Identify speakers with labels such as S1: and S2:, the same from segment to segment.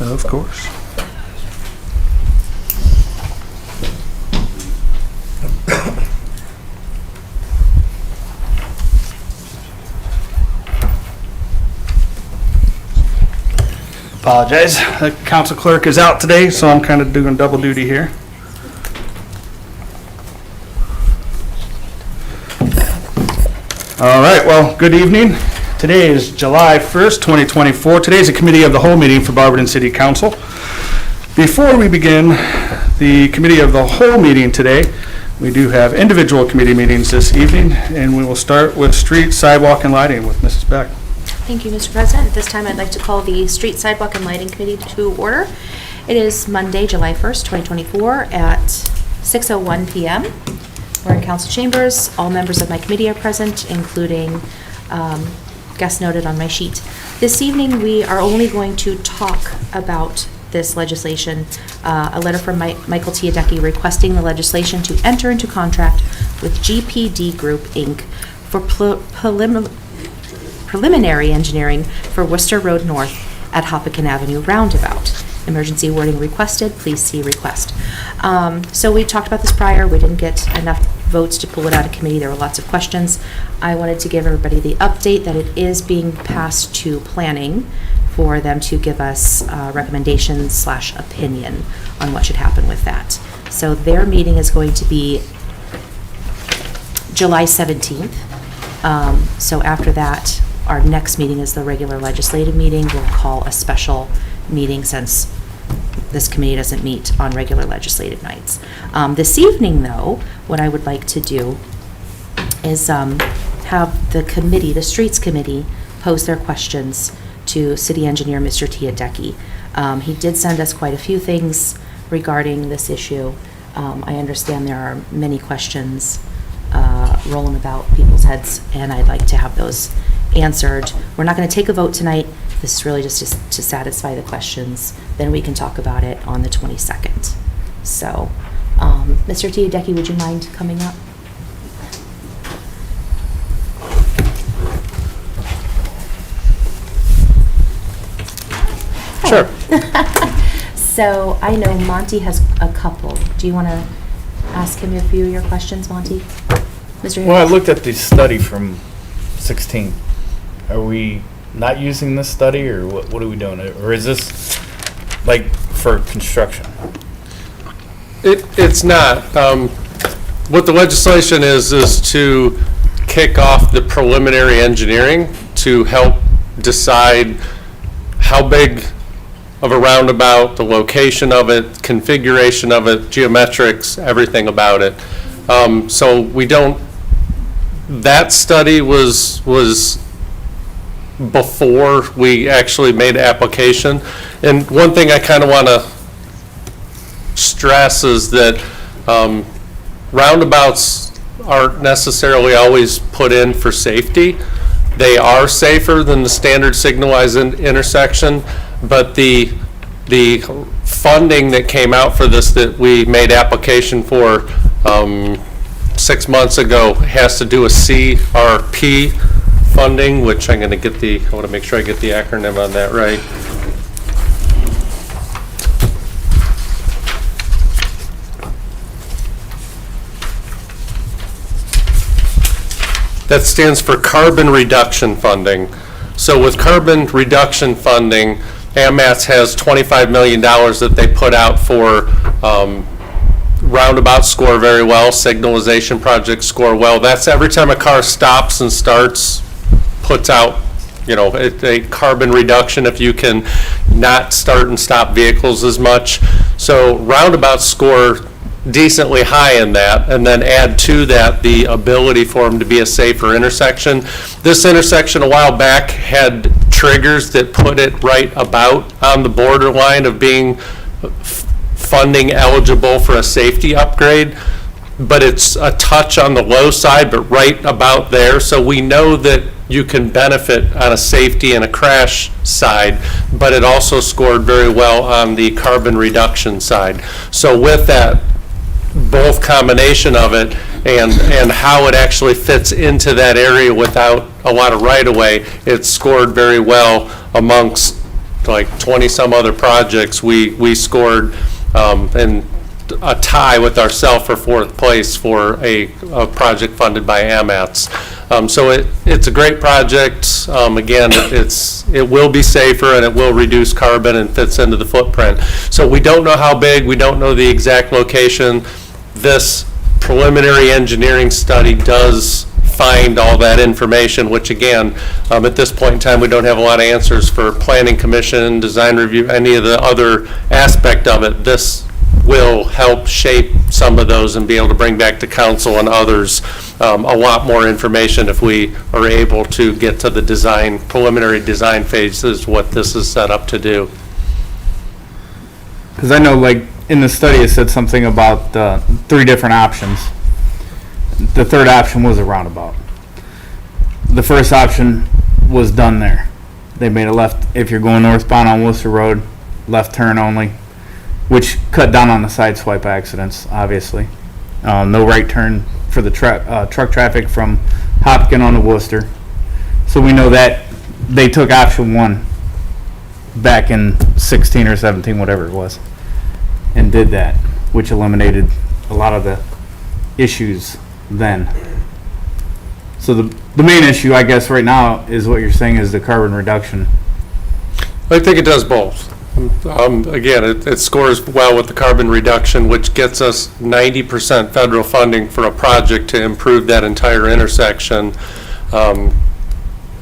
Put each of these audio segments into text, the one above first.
S1: Of course. Apologize. The council clerk is out today, so I'm kind of doing double duty here. All right, well, good evening. Today is July 1st, 2024. Today is a committee of the whole meeting for Barberton City Council. Before we begin the committee of the whole meeting today, we do have individual committee meetings this evening, and we will start with street, sidewalk, and lighting with Mrs. Beck.
S2: Thank you, Mr. President. At this time, I'd like to call the Street, Sidewalk, and Lighting Committee to order. It is Monday, July 1st, 2024 at 6:01 p.m. We're in council chambers. All members of my committee are present, including guests noted on my sheet. This evening, we are only going to talk about this legislation. A letter from Michael Tiadecki requesting the legislation to enter into contract with GPD Group, Inc. for preliminary engineering for Worcester Road North at Hoppekin Avenue roundabout. Emergency wording requested. Please see request. So we talked about this prior. We didn't get enough votes to pull it out of committee. There were lots of questions. I wanted to give everybody the update that it is being passed to planning for them to give us recommendations / opinion on what should happen with that. So their meeting is going to be July 17th. So after that, our next meeting is the regular legislative meeting. We'll call a special meeting since this committee doesn't meet on regular legislative nights. This evening, though, what I would like to do is have the committee, the Streets Committee, pose their questions to City Engineer Mr. Tiadecki. He did send us quite a few things regarding this issue. I understand there are many questions rolling about people's heads, and I'd like to have those answered. We're not going to take a vote tonight. This is really just to satisfy the questions. Then we can talk about it on the 22nd. So, Mr. Tiadecki, would you mind coming up?
S1: Sure.
S2: So, I know Monty has a couple. Do you want to ask him a few of your questions, Monty? Mr.
S3: Well, I looked at the study from 16. Are we not using this study, or what are we doing? Or is this like for construction?
S4: It's not. What the legislation is to kick off the preliminary engineering to help decide how big of a roundabout, the location of it, configuration of it, geometrics, everything about it. So we don't, that study was before we actually made application. And one thing I kind of want to stress is that roundabouts aren't necessarily always put in for safety. They are safer than the standard signalized intersection, but the funding that came out for this that we made application for 6 months ago has to do with CRP funding, which I'm going to get I want to make sure I get the acronym on that right. That stands for carbon reduction funding. So with carbon reduction funding, AMATS has $25 million that they put out for roundabout score very well, signalization projects score well. That's every time a car stops and starts, puts out, a carbon reduction if you can not start and stop vehicles as much. So roundabouts score decently high in that, and then add to that the ability for them to be a safer intersection. This intersection a while back had triggers that put it right about on the borderline of being funding eligible for a safety upgrade, but it's a touch on the low side, but right about there. So we know that you can benefit on a safety and a crash side, but it also scored very well on the carbon reduction side. So with that, both combination of it and how it actually fits into that area without a lot of right-of-way, it scored very well amongst like 20-some other projects, we scored in a tie with ourselves for 4th place for a project funded by AMATS. So it's a great project. Again, it will be safer and it will reduce carbon and fits into the footprint. So we don't know how big, we don't know the exact location. This preliminary engineering study does find all that information, which again, at this point in time, we don't have a lot of answers for planning commission, design review, any of the other aspect of it. This will help shape some of those and be able to bring back to council and others a lot more information if we are able to get to the design, preliminary design phase is what this is set up to do.
S5: Because I know, like, in the study it said something about 3 different options. The third option was a roundabout. The first option was done there. They made a left, if you're going northbound on Worcester Road, left turn only, which cut down on the side swipe accidents, obviously. No right turn for the truck traffic from Hopkins on to Worcester. So we know that they took option 1 back in 16 or 17, whatever it was, and did that, which eliminated a lot of the issues then. So the main issue, I guess, right now is what you're saying is the carbon reduction.
S4: I think it does both. Again, it scores well with the carbon reduction, which gets us 90% federal funding for a project to improve that entire intersection. You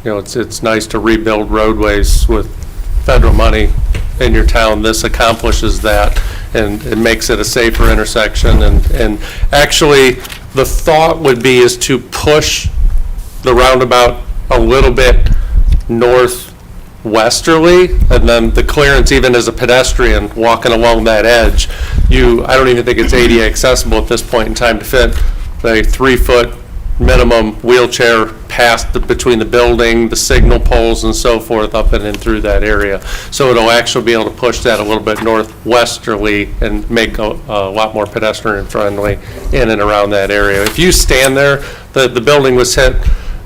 S4: know, it's nice to rebuild roadways with federal money in your town. This accomplishes that, and it makes it a safer intersection. And actually, the thought would be is to push the roundabout a little bit northwesterly, and then the clearance, even as a pedestrian walking along that edge, I don't even think it's ADA accessible at this point in time to fit a 3-foot minimum wheelchair past between the building, the signal poles and so forth, up and in through that area. So it'll actually be able to push that a little bbit northwesterly and make a lot more pedestrian friendly in and around that area. If you stand there, the building was hit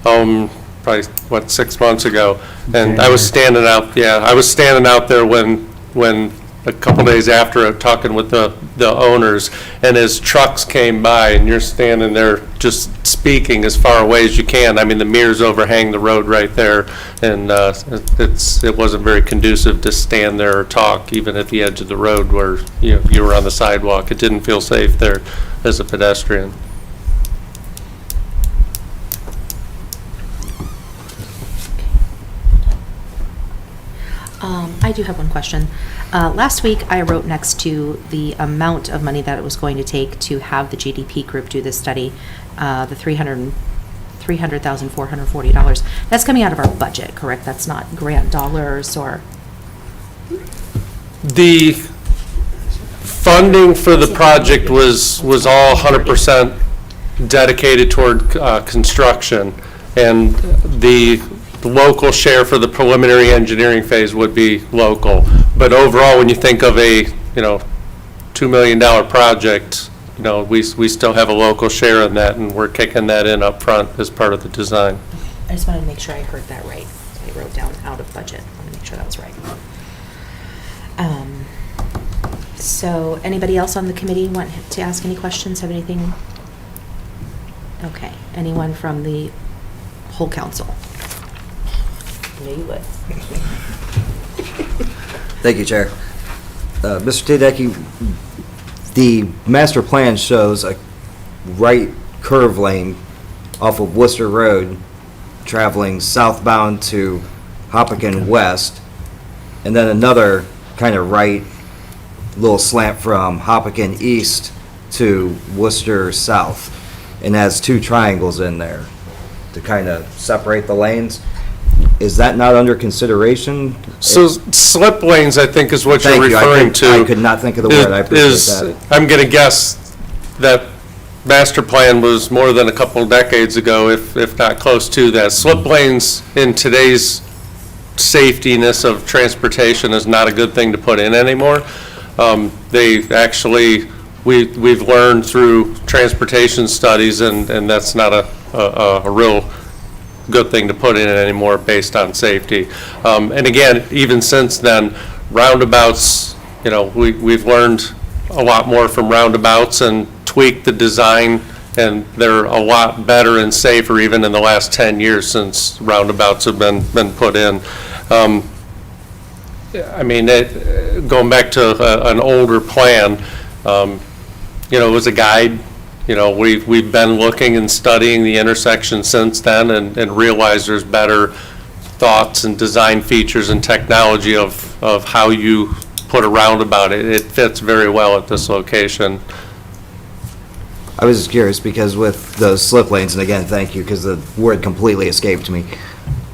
S4: probably 6 months ago, and I was standing out there when a couple days after it, talking with the owners, and as trucks came by and you're standing there just speaking as far away as you can. I mean, the mirrors overhang the road right there, and it wasn't very conducive to stand there or talk even at the edge of the road where you were on the sidewalk. It didn't feel safe there as a pedestrian.
S2: I do have one question. Last week, I wrote next to the amount of money that it was going to take to have the GDP group do this study, the $300,440. That's coming out of our budget, correct? That's not grant dollars or?
S4: The funding for the project was all 100% dedicated toward construction, and the local share for the preliminary engineering phase would be local. But overall, when you think of a $2 million project, we still have a local share in that, and we're kicking that in up front as part of the design.
S2: I just wanted to make sure I heard that right. I wrote down out of budget. I want to make sure that was right. So anybody else on the committee want to ask any questions, have anything? Okay. Anyone from the whole council? I knew you would.
S6: Thank you, Chair. Mr. Tedecki, the master plan shows a right curve lane off of Worcester Road traveling southbound to Hopkins West, and then another kind of right little slant from Hopkins East to Worcester South, and has 2 triangles in there to kind of separate the lanes. Is that not under consideration?
S4: So slip lanes, I think, is what you're
S6: Thank you.
S4: referring to.
S6: I could not think of the word. I appreciate that.
S4: I'm going to guess that master plan was more than a couple of decades ago, if not close to that. Slip lanes in today's safetiness of transportation is not a good thing to put in anymore. They actually, we've learned through transportation studies, and that's not a real good thing to put in it anymore based on safety. And again, even since then, roundabouts, you know, we've learned a lot more from roundabouts and tweaked the design, and they're a lot better and safer even in the last 10 years since roundabouts have been put in. I mean, going back to an older plan, you know, it was a guide. You know, we've been looking and studying the intersection since then and realized there's better thoughts and design features and technology of how you put a roundabout. It fits very well at this location.
S6: I was just curious because with those slip lanes, and again, thank you, because the word completely escaped me.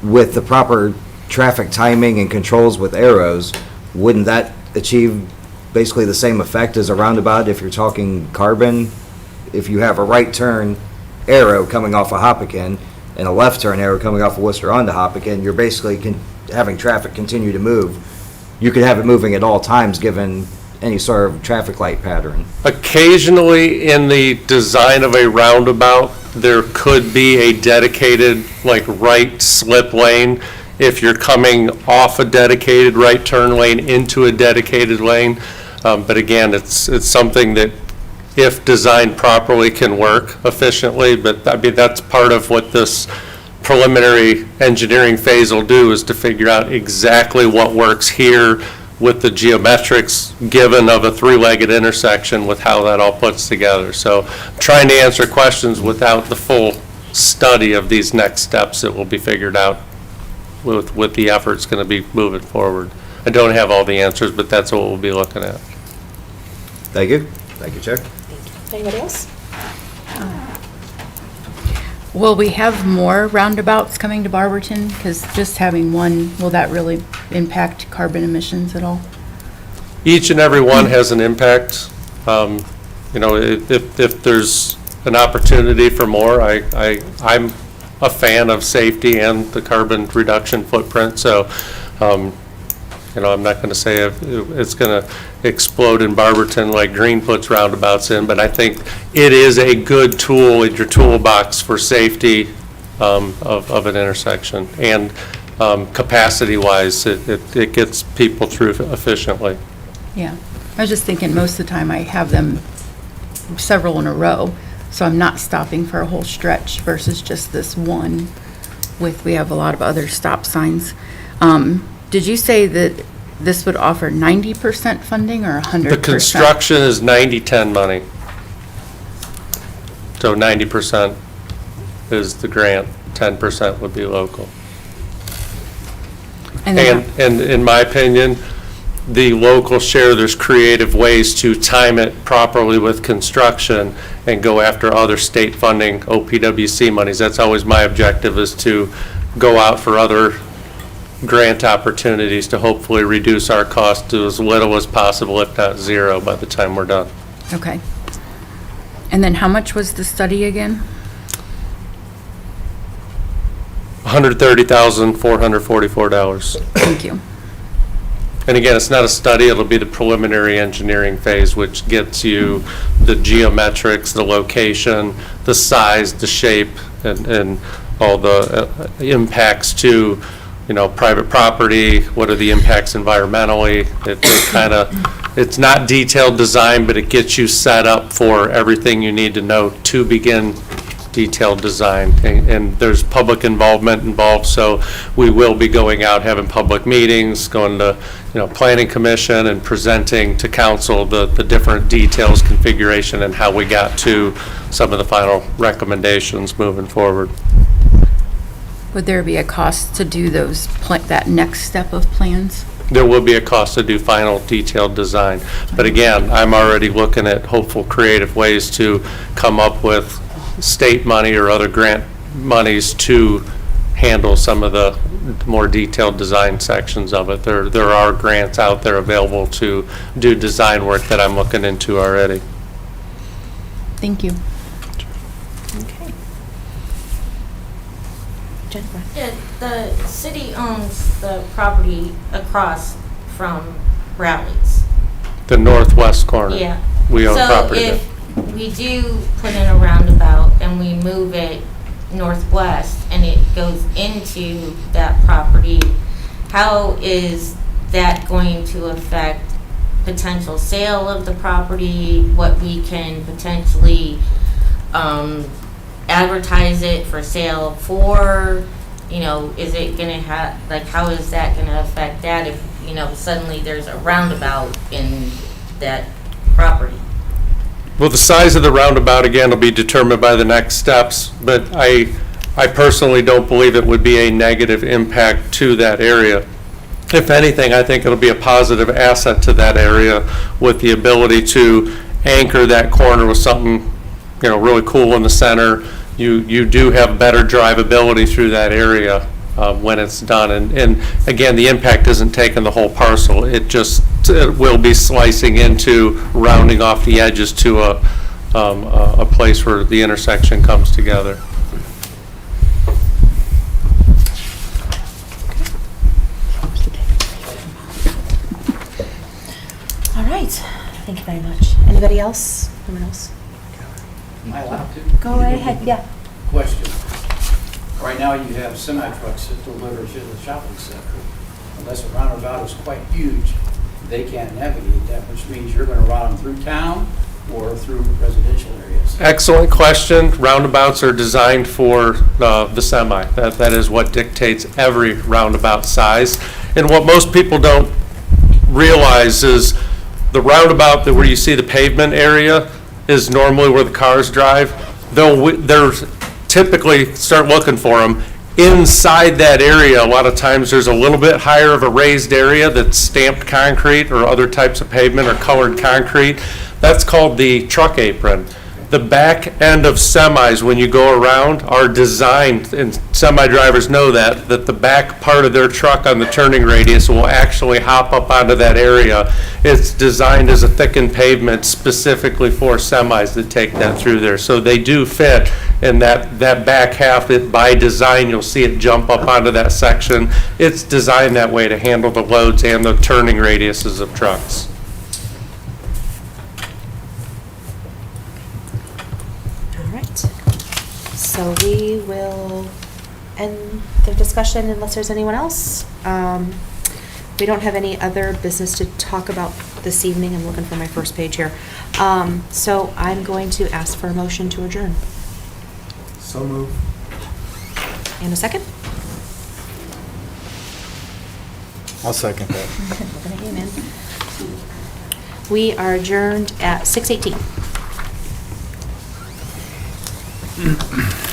S6: With the proper traffic timing and controls with arrows, wouldn't that achieve basically the same effect as a roundabout if you're talking carbon? If you have a right turn arrow coming off of Hoppekin and a left turn arrow coming off of Worcester onto Hoppekin, you're basically having traffic continue to move. You could have it moving at all times given any sort of traffic light pattern.
S4: Occasionally in the design of a roundabout, there could be a dedicated like right slip lane if you're coming off a dedicated right turn lane into a dedicated lane. But again, it's something that if designed properly can work efficiently, but I mean, that's part of what this preliminary engineering phase will do, is to figure out exactly what works here with the geometrics given of a three-legged intersection with how that all puts together. So I'm trying to answer questions without the full study of these next steps that will be figured out with the efforts going to be moving forward. I don't have all the answers, but that's what we'll be looking at.
S6: Thank you. Thank you, Chair.
S2: Anybody else?
S7: Will we have more roundabouts coming to Barberton? Because just having one, will that really impact carbon emissions at all?
S4: Each and every one has an impact. You know, if there's an opportunity for more, I'm a fan of safety and the carbon reduction footprint. So, you know, I'm not going to say it's going to explode in Barberton like Green puts roundabouts in, but I think it is a good tool in your toolbox for safety of an intersection. And capacity-wise, it gets people through efficiently.
S7: Yeah, I was just thinking most of the time I have them several in a row, so I'm not stopping for a whole stretch versus just this one we have a lot of other stop signs. Did you say that this would offer 90% funding or 100%?
S4: The construction is 90-10 money. So 90% is the grant, 10% would be local.
S7: And
S4: in my opinion, the local share, there's creative ways to time it properly with construction and go after other state funding, OPWC monies. That's always my objective, is to go out for other grant opportunities to hopefully reduce our cost to as little as possible, if not zero, by the time we're done.
S7: Okay. And then how much was the study again?
S4: $130,444.
S7: Thank you.
S4: And again, it's not a study, it'll be the preliminary engineering phase, which gets you the geometrics, the location, the size, the shape, and all the impacts to, you know, private property, what are the impacts environmentally. It kind of, it's not detailed design, but it gets you set up for everything you need to know to begin detailed design. And there's public involvement involved, so we will be going out, having public meetings, going to, you know, planning commission and presenting to council the different details, configuration, and how we got to some of the final recommendations moving forward.
S7: Would there be a cost to do those, that next step of plans?
S4: There will be a cost to do final detailed design. But again, I'm already looking at hopeful creative ways to come up with state money or other grant monies to handle some of the more detailed design sections of it. There are grants out there available to do design work that I'm looking into already.
S7: Thank you.
S2: Okay. Jennifer?
S8: Yeah, the city owns the property across from Rowley's.
S4: The northwest corner.
S8: Yeah.
S4: We own property there.
S8: So if we do put in a roundabout and we move it northwest and it goes into that property, how is that going to affect potential sale of the property, what we can potentially advertise it for sale for? You know, is it gonna have, like, how is that gonna affect that if, you know, suddenly there's a roundabout in that property?
S4: Well, the size of the roundabout, again, will be determined by the next steps, but I personally don't believe it would be a negative impact to that area. If anything, I think it'll be a positive asset to that area with the ability to anchor that corner with something, you know, really cool in the center. You do have better drivability through that area when it's done. And again, the impact isn't taking the whole parcel. It will be slicing into, rounding off the edges to a place where the intersection comes together.
S2: All right, thank you very much. Anybody else? Anyone else?
S9: Am I allowed to?
S2: Go right ahead, yeah.
S9: Question. Right now, you have semi-trucks that deliver to the shopping center. Unless the roundabout is quite huge, they can't navigate that, which means you're going to route them through town or through residential areas.
S4: Excellent question. Roundabouts are designed for the semi. That is what dictates every roundabout size. And what most people don't realize is the roundabout where you see the pavement area is normally where the cars drive. There's typically, start looking for them, inside that area, a lot of times there's a little bit higher of a raised area that's stamped concrete or other types of pavement or colored concrete. That's called the truck apron. The back end of semis, when you go around, are designed, and semi drivers know that the back part of their truck on the turning radius will actually hop up onto that area. It's designed as a thickened pavement specifically for semis that take that through there. So they do fit in that back half. By design, you'll see it jump up onto that section. It's designed that way to handle the loads and the turning radiuses of trucks.
S2: So we will end the discussion unless there's anyone else. We don't have any other business to talk about this evening. I'm looking for my first page here. So I'm going to ask for a motion to adjourn.
S1: So moved.
S2: And a second?
S3: I'll second that.
S2: Looking at you, man. We are adjourned at 6:18.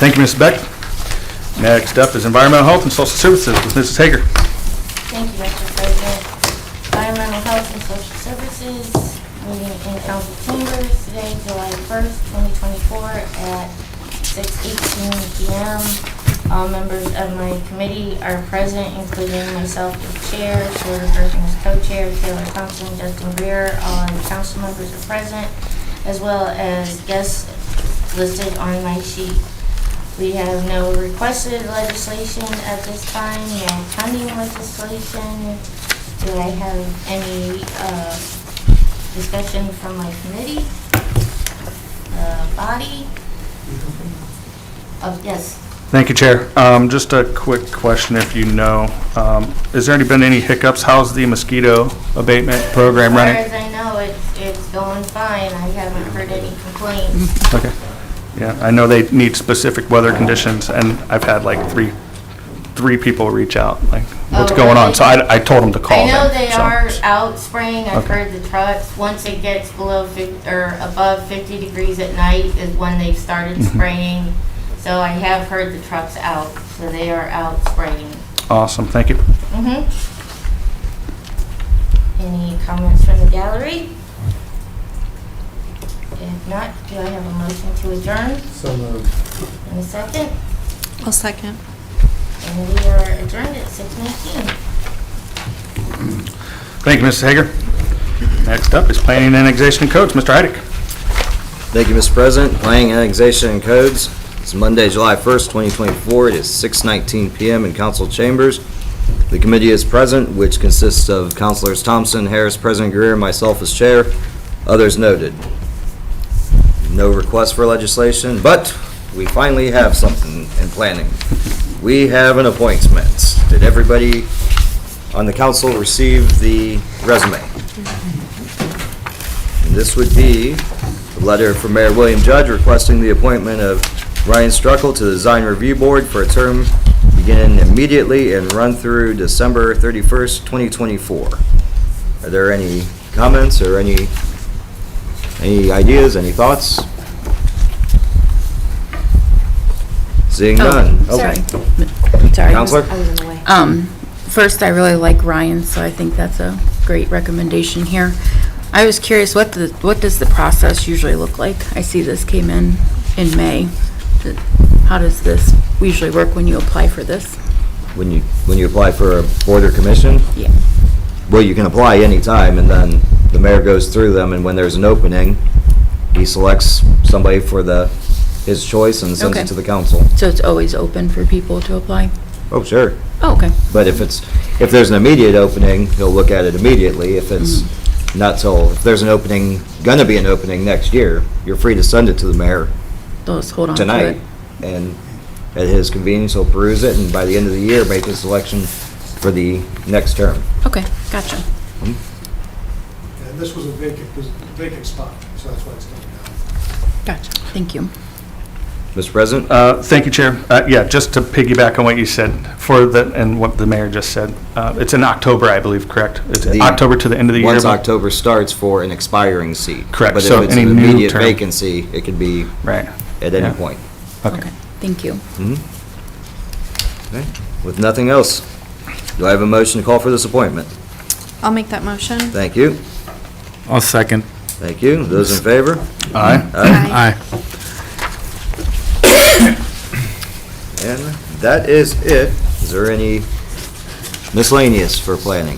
S1: Thank you, Mrs. Beck. Next up is Environmental Health and Social Services with Mrs. Hager.
S8: Thank you, Mr. President. Environmental Health and Social Services, meeting in council chambers today, July 1st, 2024 at 6:18 p.m. All members of my committee are present, including myself as chair, Shorter Burton as co-chair, Taylor Thompson, Justin Greer. All council members are present, as well as guests listed on my sheet. We have no requested legislation at this time, no pending legislation. Do I have any discussion from my committee? Body? Yes.
S1: Thank you, Chair. Just a quick question, if you know, has there been any hiccups? How's the mosquito abatement program running?
S8: As far as I know, it's going fine. I haven't heard any complaints.
S1: Okay. Yeah, I know they need specific weather conditions, and I've had like three people reach out, like, what's
S8: Oh,
S1: going on?
S8: really?
S1: So I told them to call
S8: I know
S1: them,
S8: they
S1: so.
S8: are out spraying. I've
S1: Okay.
S8: heard the trucks, once it gets below 50, or above 50 degrees at night is when they've started
S1: Mhm.
S8: spraying. So I have heard the trucks out, so they are out spraying.
S1: Awesome, thank you.
S8: Mm-hmm. Any comments from the gallery? If not, do I have a motion to adjourn?
S3: So moved.
S8: In a second?
S7: I'll second.
S8: And we are adjourned at 6:19.
S1: Thank you, Mrs. Hager. Next up is Planning and Annexation and Codes, Mr. Heidick.
S6: Thank you, Mr. President. Planning, Annexation, and Codes. It's Monday, July 1st, 2024. It is 6:19 PM in council chambers. The committee is present, which consists of Councilors Thompson, Harris, President Greer, myself as chair. Others noted. No request for legislation, but we finally have something in planning. we have an appointment. Did everybody on the council receive the resume? And this would be a letter from Mayor William Judge requesting the appointment of Ryan Struckle to the Design Review Board for a term beginning immediately and run through December 31st, 2024. Are there any comments or any ideas, any thoughts? Seeing none.
S7: Oh, sorry.
S6: Counselor?
S2: I was in the way.
S7: First, I really like Ryan, so I think that's a great recommendation here. I was curious, what does the process usually look like? I see this came in May. How does this usually work when you apply for this?
S6: When you apply for a board or commission?
S7: Yeah.
S6: Well, you can apply anytime, and then the mayor goes through them, and when there's an opening, he selects somebody for his choice and sends
S7: Okay.
S6: it to the council.
S7: So it's always open for people to apply?
S6: Oh, sure.
S7: Oh, okay.
S6: But if there's an immediate opening, he'll look at it immediately. If it's not till, if there's gonna be an opening next year, you're free to send it to the mayor
S7: They'll just hold on to it.
S6: tonight. And at his convenience, he'll peruse it, and by the end of the year, make a selection for the next term.
S7: Okay, gotcha.
S10: And this was a vacant spot, so that's why it's coming down.
S7: Gotcha. Thank you.
S6: Mr. President?
S1: Thank you, Chair. Yeah, just to piggyback on what you said and what the mayor just said, it's in October, I believe, correct? It's October to the end of the year?
S6: Once
S1: but-
S6: October starts for an expiring seat.
S1: Correct,
S6: But
S1: so
S6: if it's
S1: any
S6: an
S1: new
S6: immediate
S1: term.
S6: vacancy, it could be
S1: Right.
S6: at any
S1: Yeah.
S6: point.
S1: Okay.
S7: Thank you.
S6: Okay. With nothing else, do I have a motion to call for this appointment?
S11: I'll make that motion.
S6: Thank you.
S5: I'll second.
S6: Thank you. Those in favor?
S1: Aye.
S5: Aye.
S6: And that is it. Is there any miscellaneous for planning?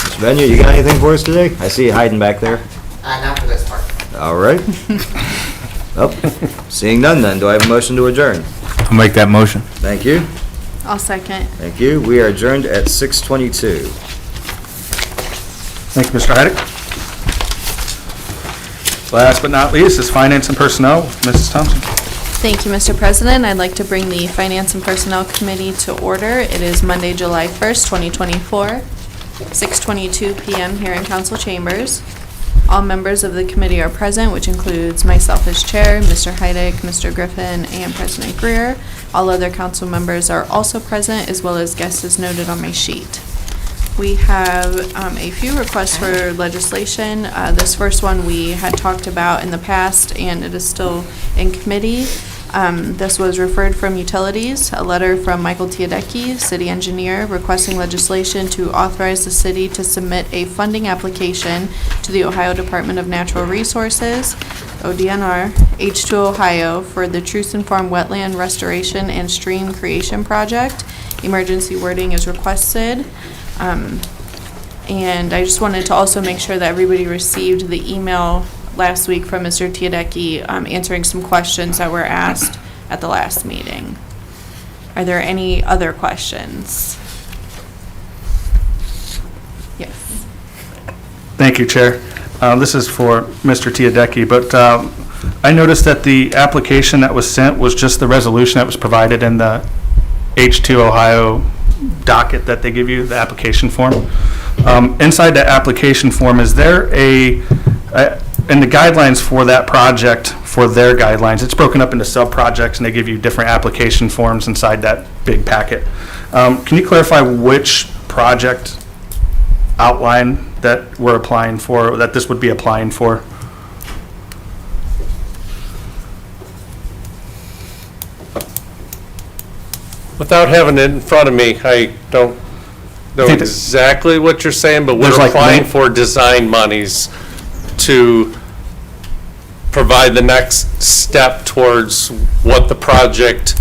S6: Mr. Benya, you got anything for us today? I see you hiding back there.
S12: Not for this part.
S6: All right. Well, seeing none then, do I have a motion to adjourn?
S5: I'll make that motion.
S6: Thank you.
S11: I'll second.
S6: Thank you. We are adjourned at 6:22.
S1: Thank you, Mr. Heidick. Last but not least is Finance and Personnel, Mrs. Thompson.
S11: Thank you, Mr. President. I'd like to bring the Finance and Personnel Committee to order. It is Monday, July 1st, 2024, 6:22 PM here in council chambers. All members of the committee are present, which includes myself as chair, Mr. Heidick, Mr. Griffin, and President Greer. All other council members are also present, as well as guests as noted on my sheet. We have a few requests for legislation. This first one we had talked about in the past, and it is still in committee. This was referred from Utilities, a letter from Michael Tiadecki, city engineer, requesting legislation to authorize the city to submit a funding application to the Ohio Department of Natural Resources, ODNR, H2 Ohio, for the Truson Farm Wetland Restoration and Stream Creation Project. Emergency wording is requested. And I just wanted to also make sure that everybody received the email last week from Mr. Tiadecki answering some questions that were asked at the last meeting. Are there any other questions? Yes.
S1: Thank you, Chair. This is for Mr. Tiadecki, but I noticed that the application that was sent was just the resolution that was provided in the H2 Ohio docket that they give you, the application form. Inside the application form, is there in the guidelines for that project, for their guidelines, it's broken up into sub-projects, and they give you different application forms inside that big packet. Can you clarify which project outline that we're applying for, that this would be applying for?
S4: Without having it in front of me, I don't know
S1: think that-
S4: exactly what you're saying, but
S1: There's
S4: we're
S1: like
S4: applying
S1: no-
S4: for design monies to provide the next step towards what the project,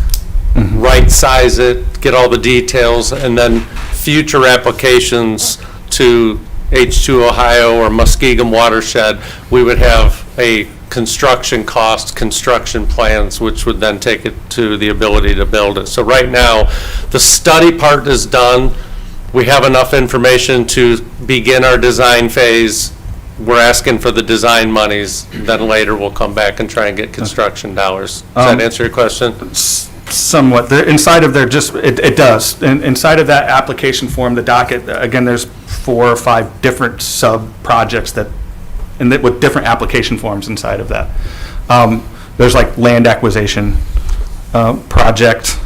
S4: right size it, get all the details, and then future applications to H2 Ohio or Muskegon watershed, we would have a construction cost, construction plans, which would then take it to the ability to build it. So right now, the study part is done. We have enough information to begin our design phase. We're asking for the design monies, then later we'll come back and try and get construction dollars. Does that answer your question?
S1: somewhat, inside of their, it does. Inside of that application form, the docket, again, there's 4 or 5 different sub-projects with different application forms inside of that. There's like land acquisition project,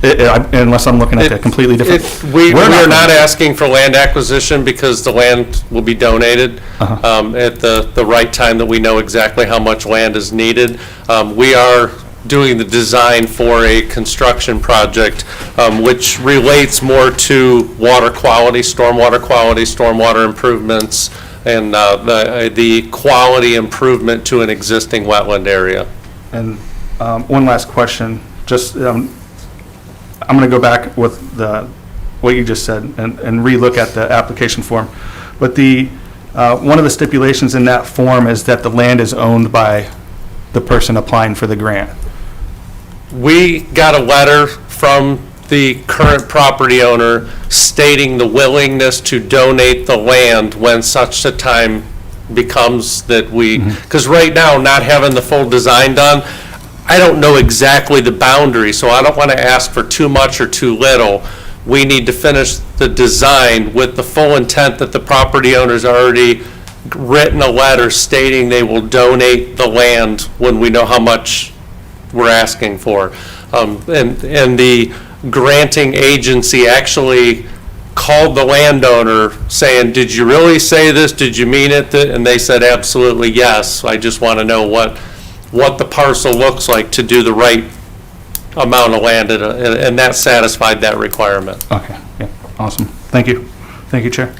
S1: unless I'm looking at a completely different.
S4: We are not asking for land acquisition because the land will be donated at the right time that we know exactly how much land is needed. We are doing the design for a construction project, which relates more to water quality, stormwater improvements, and the quality improvement to an existing wetland area.
S1: And one last question, just, I'm going to go back with what you just said and relook at the application form. But one of the stipulations in that form is that the land is owned by the person applying for the grant.
S4: We got a letter from the current property owner stating the willingness to donate the land when such a time becomes that because right now, not having the full design done, I don't know exactly the boundary, so I don't want to ask for too much or too little. We need to finish the design with the full intent that the property owner's already written a letter stating they will donate the land when we know how much we're asking for. And the granting agency actually called the landowner saying, did you really say this? Did you mean it? And they said, absolutely, yes. I just want to know what the parcel looks like to do the right amount of land, and that satisfied that requirement.
S1: Okay, yeah, awesome. Thank you. Thank you, Chair.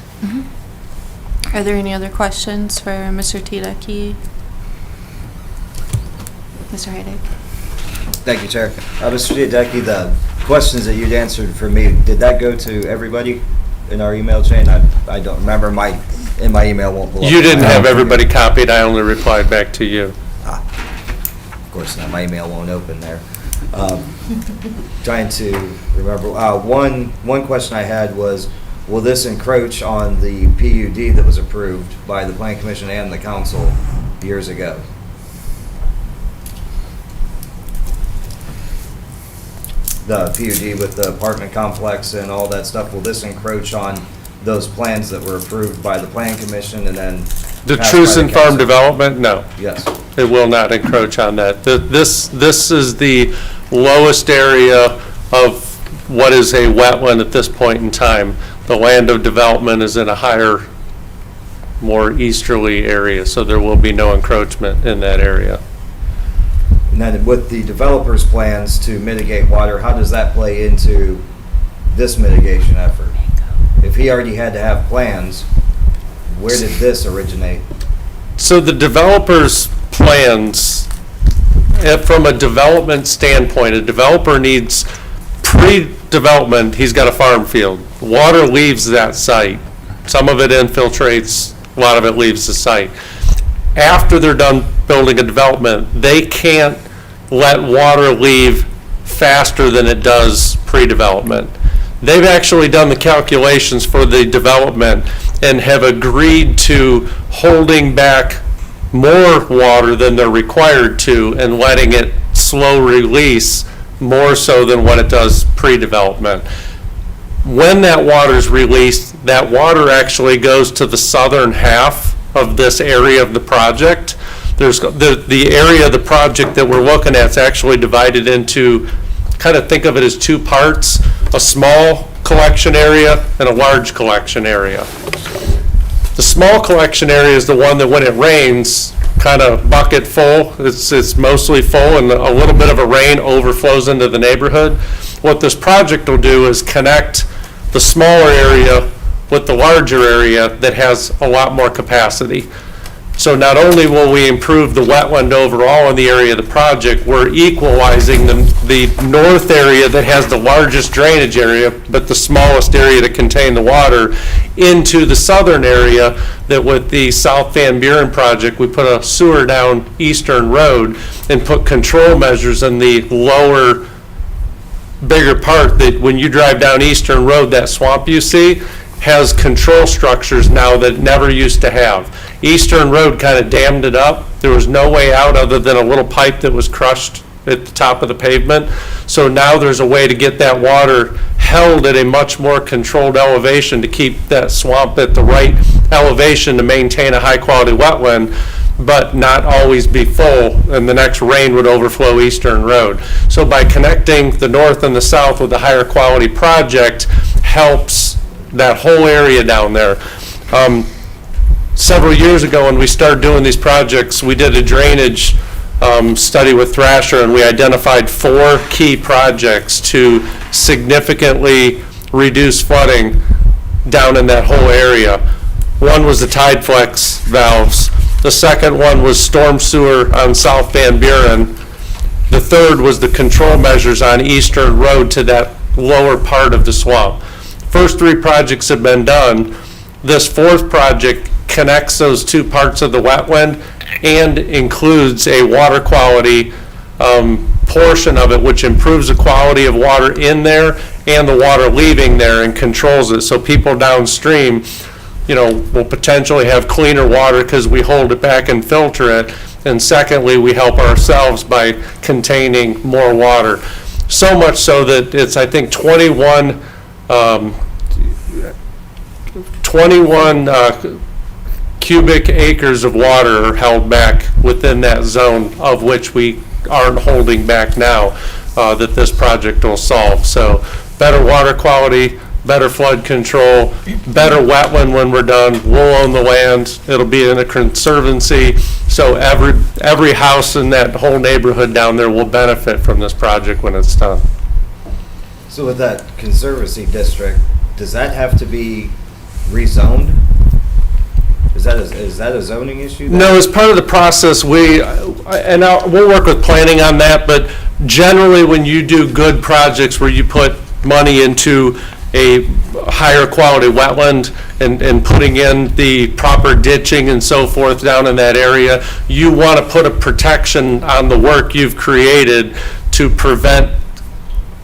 S11: Are there any other questions for Mr. Tedecki? Mr. Heidig?
S6: Thank you, Chair. Mr. Tedecki, the questions that you'd answered for me, did that go to everybody in our email chain? I don't remember. In my email won't pull up.
S4: You didn't have everybody copied. I only replied back to you.
S6: Of course not. My email won't open there. Trying to remember. One question I had was, will this encroach on the PUD that was approved by the Plan Commission and the council years ago? The PUD with the apartment complex and all that stuff, will this encroach on those plans that were approved by the Plan Commission and then
S4: The
S6: passed by the
S4: Truson Farm
S6: council?
S4: Development, no.
S6: Yes.
S4: It will not encroach on that. This is the lowest area of what is a wetland at this point in time. The land of development is in a higher, more easterly area, so there will be no encroachment in that area.
S6: And then with the developer's plans to mitigate water, how does that play into this mitigation effort? If he already had to have plans, where did this originate?
S4: So the developer's plans, from a development standpoint, a developer needs pre-development, he's got a farm field. Water leaves that site. Some of it infiltrates, a lot of it leaves the site. After they're done building a development, they can't let water leave faster than it does pre-development. They've actually done the calculations for the development and have agreed to holding back more water than they're required to and letting it slow release more so than what it does pre-development. When that water is released, that water actually goes to the southern half of this area of the project. There's the area of the project that we're looking at is actually divided into, kind of think of it as 2 parts, a small collection area and a large collection area. The small collection area is the one that when it rains, kind of bucket full, it's mostly full, and a little bit of a rain overflows into the neighborhood. What this project will do is connect the smaller area with the larger area that has a lot more capacity. So not only will we improve the wetland overall in the area of the project, we're equalizing the north area that has the largest drainage area, but the smallest area to contain the water, into the southern area that with the South Van Buren project, we put a sewer down Eastern Road and put control measures in the lower, bigger part that when you drive down Eastern Road, that swamp you see has control structures now that it never used to have. Eastern Road kind of dammed it up. There was no way out other than a little pipe that was crushed at the top of the pavement. So now there's a way to get that water held at a much more controlled elevation to keep that swamp at the right elevation to maintain a high-quality wetland, but not always be full, and the next rain would overflow Eastern Road. So by connecting the north and the south with a higher quality project helps that whole area down there. Several years ago, when we started doing these projects, we did a drainage study with Thrasher, and we identified 4 key projects to significantly reduce flooding down in that whole area. One was the tide flex valves. The second one was storm sewer on South Van Buren. The third was the control measures on Eastern Road to that lower part of the swamp. First 3 projects have been done. This 4th project connects those 2 parts of the wetland and includes a water quality portion of it, which improves the quality of water in there and the water leaving there and controls it. So people downstream, will potentially have cleaner water because we hold it back and filter it. And secondly, we help ourselves by containing more water. So much so that it's, I think, 21 cubic acres of water are held back within that zone, of which we aren't holding back now, that this project will solve. So better water quality, better flood control, better wetland when we're done. We'll own the land. It'll be in a conservancy. So every house in that whole neighborhood down there will benefit from this project when it's done.
S6: So with that conservancy district, does that have to be rezoned? Is that a zoning issue then?
S4: No, as part of the process, we'll work with planning on that, but generally when you do good projects where you put money into a higher quality wetland and putting in the proper ditching and so forth down in that area, you want to put a protection on the work you've created to prevent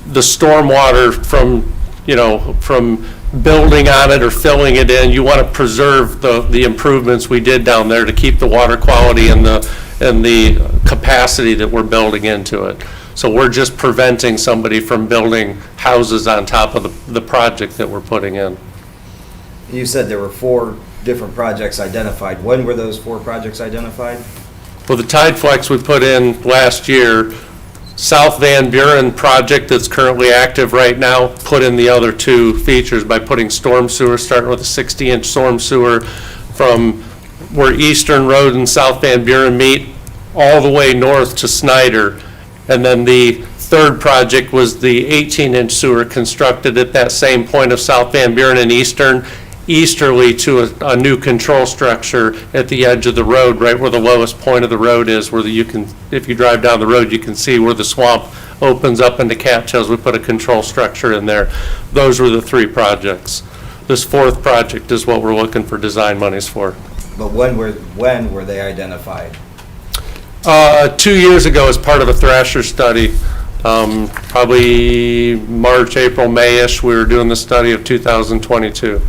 S4: the stormwater from building on it or filling it in. You want to preserve the improvements we did down there to keep the water quality and the capacity that we're building into it. So we're just preventing somebody from building houses on top of the project that we're putting in.
S6: You said there were 4 different projects identified. When were those 4 projects identified?
S4: Well, the tide flex we put in last year, South Van Buren project that's currently active right now, put in the other 2 features by putting storm sewer, starting with a 60-inch storm sewer from where Eastern Road and South Van Buren meet all the way north to Snyder. And then the 3rd project was the 18-inch sewer constructed at that same point of South Van Buren and easterly to a new control structure at the edge of the road, right where the lowest point of the road is, where if you drive down the road, you can see where the swamp opens up into cattails. We put a control structure in there. Those were the 3 projects. This 4th project is what we're looking for design monies for.
S6: But when were they identified?
S4: 2 years ago as part of a Thrasher study, probably March, April, May-ish, we were doing the study of 2022.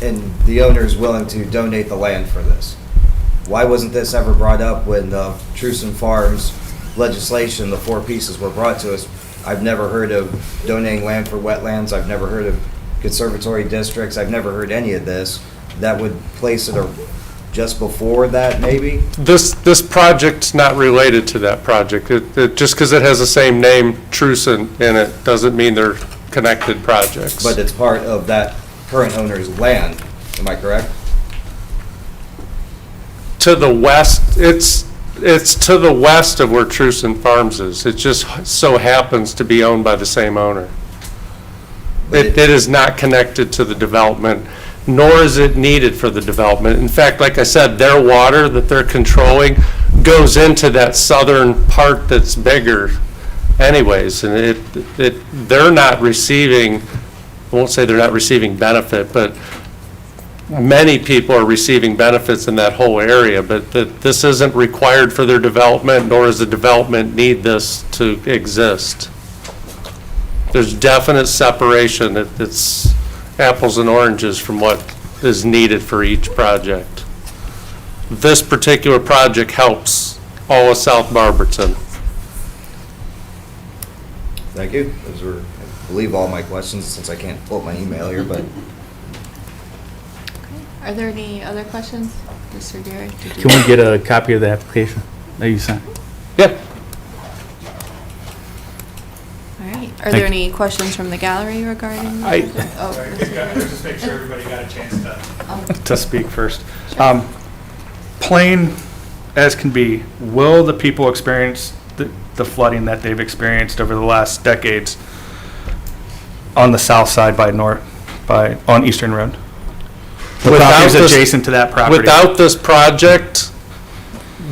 S6: And the owner is willing to donate the land for this. Why wasn't this ever brought up when the Truson Farms legislation, the 4 pieces were brought to us? I've never heard of donating land for wetlands. I've never heard of conservatory districts. I've never heard any of this. That would place it just before that, maybe?
S4: This project's not related to that project. Just because it has the same name, Truson, in it, doesn't mean they're connected projects.
S6: But it's part of that current owner's land, am I correct?
S4: To the west, it's to the west of where Truson Farms is. It just so happens to be owned by the same owner. It is not connected to the development, nor is it needed for the development. In fact, like I said, their water that they're controlling goes into that southern part that's bigger anyways, and they're not receiving, I won't say they're not receiving benefit, but many people are receiving benefits in that whole area, but this isn't required for their development, nor does the development need this to exist. There's definite separation. It's apples and oranges from what is needed for each project. This particular project helps all of South Barberton.
S6: Thank you. Those were, I believe, all my questions, since I can't pull up my email here, but
S11: Are there any other questions? Mr. Gary? did you-
S5: Can we get a copy of the application that you sent?
S4: Yeah.
S11: All right. Are
S5: Thank
S11: there
S5: you.
S11: any questions from the gallery regarding? the
S1: I-
S11: project? Oh, Mr. Gary.
S1: Just make sure everybody got a chance to speak first. Plain as can be, will the people experience the flooding that they've experienced over the last decades on the south side on Eastern Road? The
S4: Without
S1: properties
S4: this-
S1: adjacent to that property.
S4: Without this project,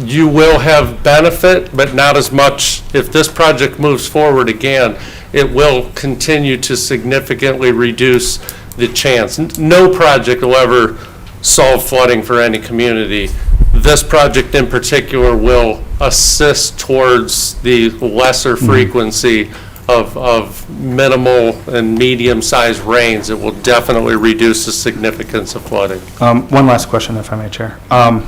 S4: you will have benefit, but not as much. If this project moves forward again, it will continue to significantly reduce the chance. No project will ever solve flooding for any community. This project in particular will assist towards the lesser frequency of minimal and medium-sized rains. It will definitely reduce the significance of flooding.
S1: One last question, if I may, Chair. I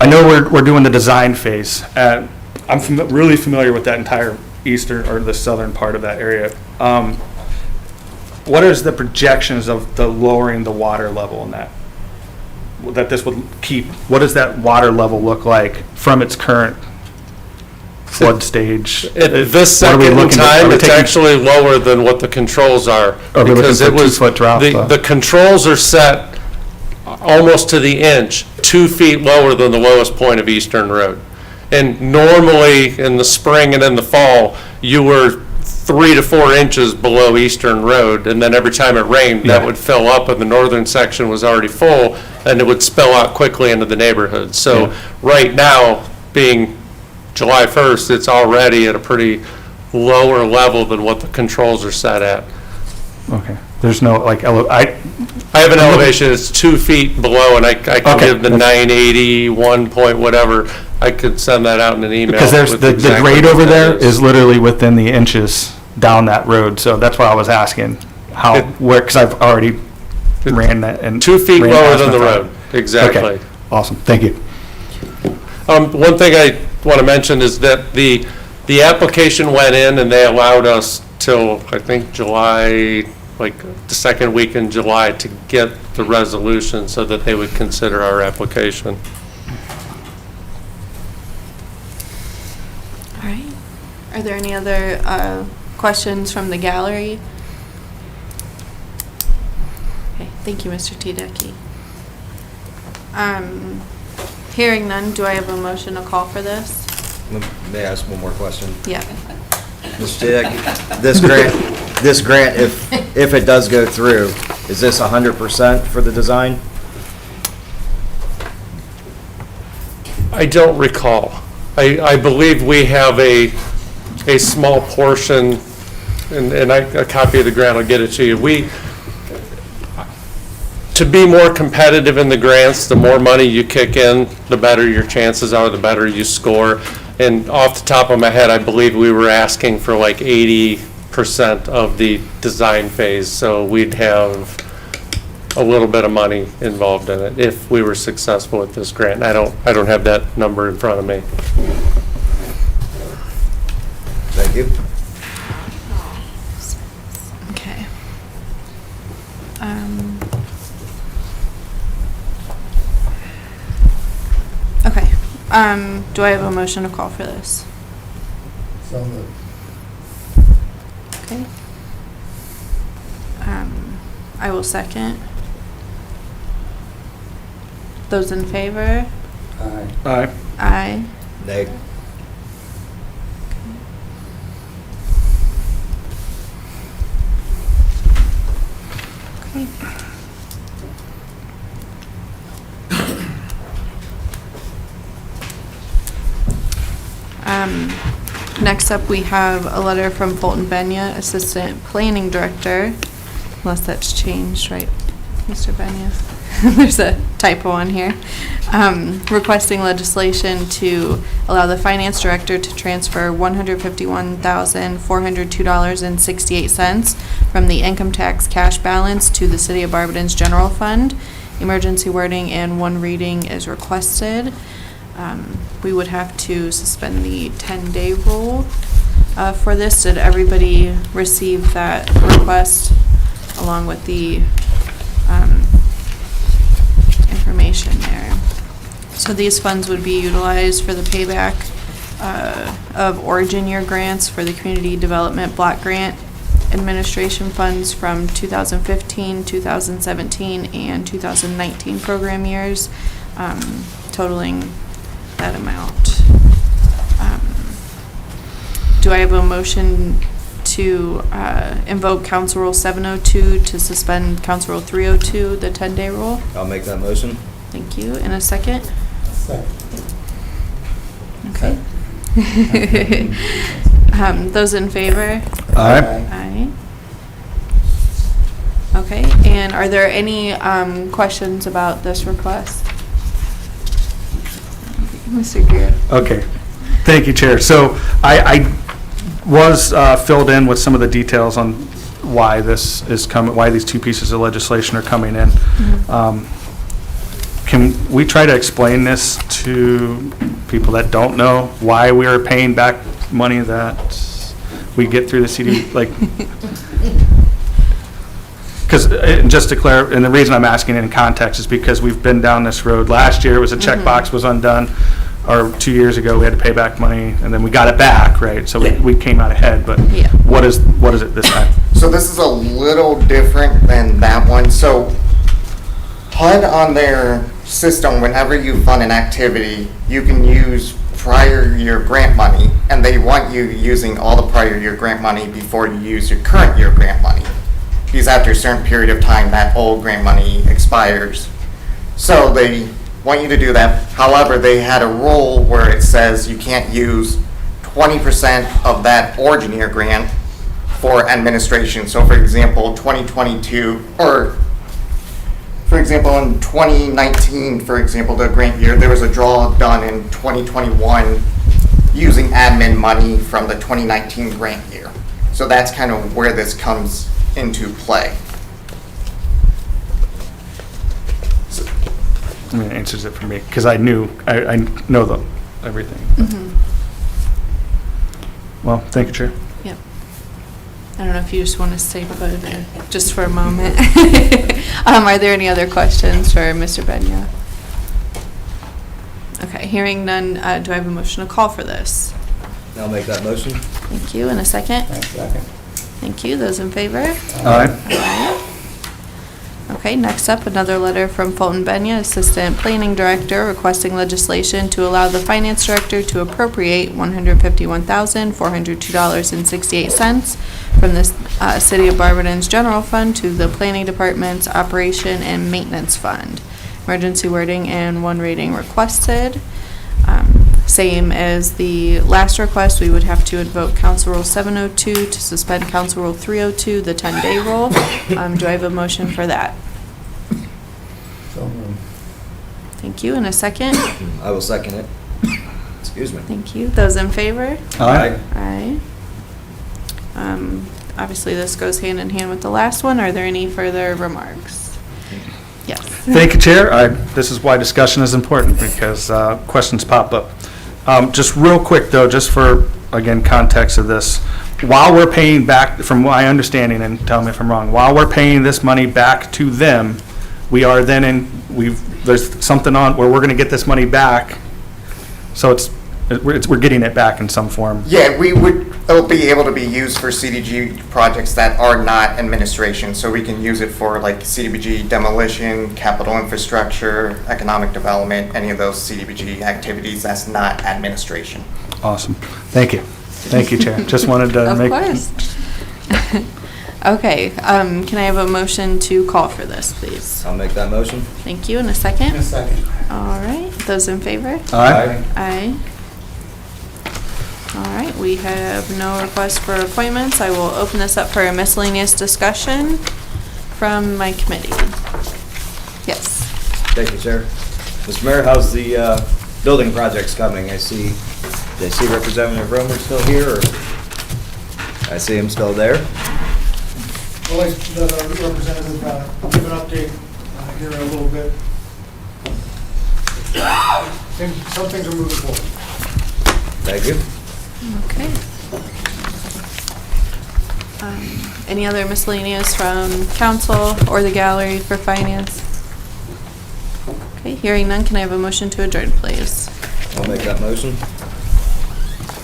S1: know we're doing the design phase. I'm really familiar with that entire eastern or the southern part of that area. What is the projections of the lowering the water level in that this would keep? What does that water level look like from its current flood stage?
S4: At this
S1: What are we
S4: second in
S1: looking at? Are
S4: time,
S1: we
S4: it's
S1: taking-
S4: actually lower than what the controls are.
S1: Are we looking
S4: because
S1: for
S4: it
S1: a
S4: was
S1: 2-foot drop?
S4: The controls are set almost to the inch, 2 feet lower than the lowest point of Eastern Road. And normally, in the spring and in the fall, you were 3 to 4 inches below Eastern Road, and then every time it rained, that
S1: Yeah.
S4: would fill up, and the northern section was already full, and it would spill out quickly into the neighborhood. So
S1: Yeah.
S4: right now, being July 1st, it's already at a pretty lower level than what the controls are set at.
S1: Okay. There's no, like,
S4: I have an elevation, it's 2 feet below, and I can
S1: Okay.
S4: give the 981 point whatever, I could send that out in an email.
S1: because there's,
S4: with
S1: the
S4: exactly
S1: grade
S4: what
S1: over
S4: that
S1: there is literally within the inches down that road, so that's why I was asking how, because I've already ran that and.
S4: 2 feet
S1: ran
S4: lower
S1: past
S4: than
S1: my
S4: the
S1: property.
S4: road, exactly.
S1: Okay, awesome, thank you.
S4: One thing I want to mention is that the application went in and they allowed us till, I think, July, like the second week in July, to get the resolution so that they would consider our application.
S11: All right. Are there any other questions from the gallery? Okay, thank you, Mr. Tedecchi. Hearing none, do I have a motion to call for this?
S6: may I ask one more question?
S11: Yeah.
S6: Mr. Dick, this grant, if it does go through, is this 100% for the design?
S4: I don't recall. I believe we have a small portion, and a copy of the grant, I'll get it to you. To be more competitive in the grants, the more money you kick in, the better your chances are, the better you score. And off the top of my head, I believe we were asking for like 80% of the design phase, so we'd have a little bit of money involved in it if we were successful with this grant. I don't have that number in front of me.
S6: Thank you.
S11: Okay. Okay. Do I have a motion to call for this?
S10: So moved.
S11: Okay. I will second. Those in favor?
S10: Aye.
S1: Aye.
S11: Aye.
S6: Nay.
S11: Okay. Next up, we have a letter from Fulton Benya, Assistant Planning Director, unless that's changed, right, Mr. Benya? There's a typo on here. Requesting legislation to allow the Finance Director to transfer $151,402.68 from the income tax cash balance to the City of Barberton's general fund. Emergency wording and one reading is requested. We would have to suspend the 10-day rule. for this. Did everybody receive that request along with the information there? So these funds would be utilized for the payback of Origin Year grants for the Community Development Block Grant Administration funds from 2015, 2017, and 2019 program years, totaling that amount. Do I have a motion to invoke Council Rule 702 to suspend Council Rule 302, the 10-day rule?
S6: I'll make that motion.
S11: Thank you. In a second? Okay. Those in favor?
S1: Aye.
S11: Aye. Okay, and are there any questions about this request? Mr. Greer?
S1: Okay, thank you, Chair. So I was filled in with some of the details on why this is coming, why these two pieces of legislation are coming in. Can we try to explain this to people that don't know why we are paying back money that we get through the CD, like, because just to clarify, and the reason I'm asking it in context is because we've been down this road. Last year, it was a checkbox was undone, or 2 years ago, we had to pay back money, and then we got it back, right? So we came out ahead, but
S11: Yeah.
S1: what is it this time?
S12: So this is a little different than that one. So HUD on their system, whenever you fund an activity, you can use prior year grant money, and they want you using all the prior year grant money before you use your current year grant money. Because after a certain period of time, that old grant money expires. So they want you to do that. However, they had a rule where it says you can't use 20% of that origin year grant for administration. So for example, 2022, or for example, in 2019, for example, the grant year, there was a draw done in 2021 using admin money from the 2019 grant year. So that's kind of where this comes into play.
S1: I mean, it answers it for me, because I know everything. Well, thank you, Chair.
S11: Yep. I don't know if you just want to stay put just for a moment. Are there any other questions for Mr. Benya? Okay, hearing none, do I have a motion to call for this?
S6: I'll make that motion.
S11: Thank you. In a second? Thank you. Those in favor?
S1: Aye.
S11: Aye. Okay, next up, another letter from Fulton Benya, Assistant Planning Director, requesting legislation to allow the Finance Director to appropriate $151,402.68 from the City of Barberton's General Fund to the Planning Department's Operation and Maintenance Fund. Emergency wording and one reading requested. Same as the last request, we would have to invoke Council Rule 702 to suspend Council Rule 302, the 10-day rule. Do I have a motion for that? Thank you. In a second?
S6: I will second it. Excuse me.
S11: Thank you. Those in favor?
S1: Aye.
S11: Aye. Obviously, this goes hand in hand with the last one. Are there any further remarks? Yes.
S1: Thank you, Chair. This is why discussion is important, because questions pop up. Just real quick, though, just for, again, context of this, while we're paying back, from my understanding, and tell me if I'm wrong, while we're paying this money back to them, we are then there's something on where we're going to get this money back, so we're getting it back in some form.
S12: Yeah, it'll be able to be used for CDG projects that are not administration. So we can use it for like CDBG demolition, capital infrastructure, economic development, any of those CDBG activities that's not administration.
S1: Awesome. Thank you. Thank you, Chair. Just wanted to make.
S11: Of course. Okay, can I have a motion to call for this, please?
S6: I'll make that motion.
S11: Thank you. In a second?
S9: second.
S11: All right. Those in favor?
S1: Aye.
S11: Aye. All right, we have no requests for appointments. I will open this up for a miscellaneous discussion from my committee. Yes.
S6: Thank you, Chair. Mr. Mayor, how's the building projects coming? I see Representative Romer still here, or I see him still there.
S10: I'll let the representative give an update here in a little bit. Some things are moving forward.
S6: Thank you.
S11: Okay. Any other miscellaneous from council or the gallery for finance? Okay, hearing none, can I have a motion to adjourn, please?
S6: I'll make that motion.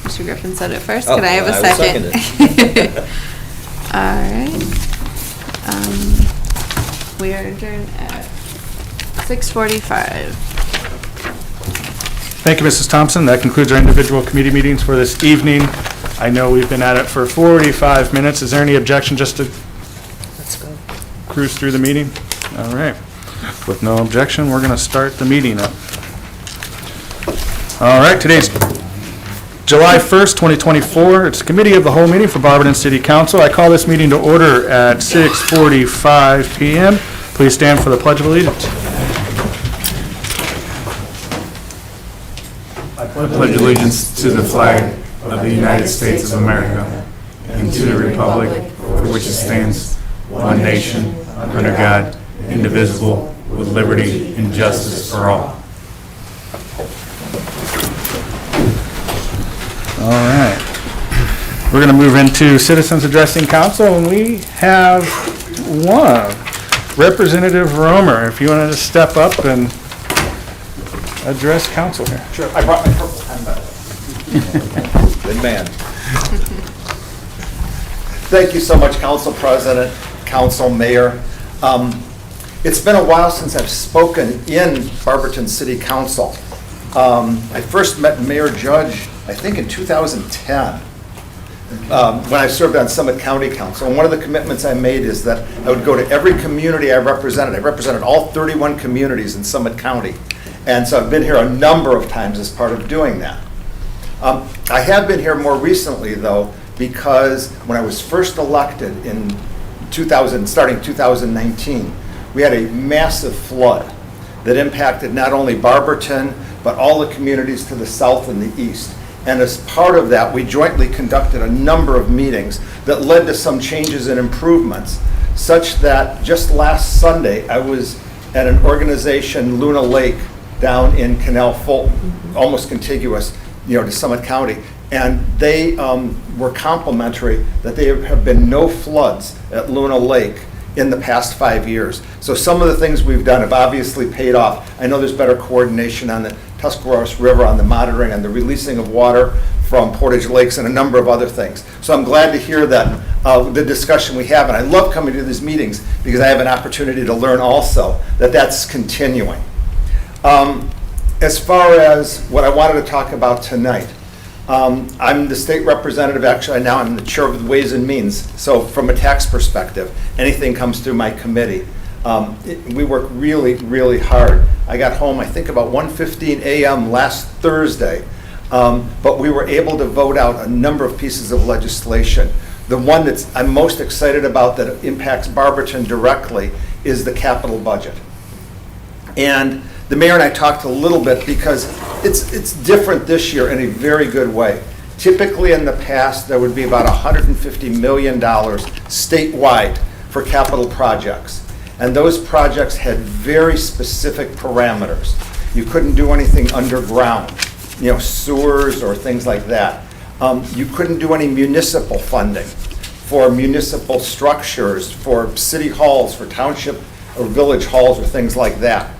S11: Mr. Griffin said it first.
S6: Oh,
S11: Can I have a
S6: I will
S11: second?
S6: second
S11: All right. We are adjourned at 6:45.
S1: Thank you, Mrs. Thompson. That concludes our individual committee meetings for this evening. I know we've been at it for 45 minutes. Is there any objection just to cruise through the meeting? All right. With no objection, we're going to start the meeting up. All right, today's July 1st, 2024. It's Committee of the Whole meeting for Barberton City Council. I call this meeting to order at 6:45 p.m. Please stand for the Pledge of Allegiance.
S13: I pledge allegiance to the flag of the United States of America and to the republic for which it stands, one nation, under God, indivisible, with liberty and justice for all.
S1: All right. We're going to move into citizens addressing council, and we have one. Representative Romer, if you wanted to step up and address council here.
S14: Sure, I brought my purple pen back.
S6: Good man.
S14: Thank you so much, Council President, Council Mayor. It's been a while since I've spoken in Barberton City Council. I first met Mayor Judge, I think in 2010, when I served on Summit County Council. And one of the commitments I made is that I would go to every community I represented. I represented all 31 communities in Summit County. And so I've been here a number of times as part of doing that. I have been here more recently, though, because when I was first elected in starting 2019, we had a massive flood that impacted not only Barberton, but all the communities to the south and the east. And as part of that, we jointly conducted a number of meetings that led to some changes and improvements, such that just last Sunday, I was at an organization, Luna Lake, down in Canal Fulton, almost contiguous, to Summit County. And they were complimentary that there have been no floods at Luna Lake in the past 5 years. So some of the things we've done have obviously paid off. I know there's better coordination on the Tuscarawas River, on the monitoring, on the releasing of water from Portage Lakes, and a number of other things. So I'm glad to hear that the discussion we have, and I love coming to these meetings because I have an opportunity to learn also that that's continuing. As far as what I wanted to talk about tonight, I'm the state representative. Actually, now I'm the chair of the Ways and Means. So from a tax perspective, anything comes through my committee. We work really, really hard. I got home, I think, about 1:15 a.m. last Thursday, but we were able to vote out a number of pieces of legislation. The one that I'm most excited about that impacts Barberton directly is the capital budget. And the mayor and I talked a little bit because it's different this year in a very good way. Typically in the past, there would be about $150 million statewide for capital projects. And those projects had very specific parameters. You couldn't do anything underground, sewers or things like that. You couldn't do any municipal funding for municipal structures, for city halls, for township or village halls or things like that.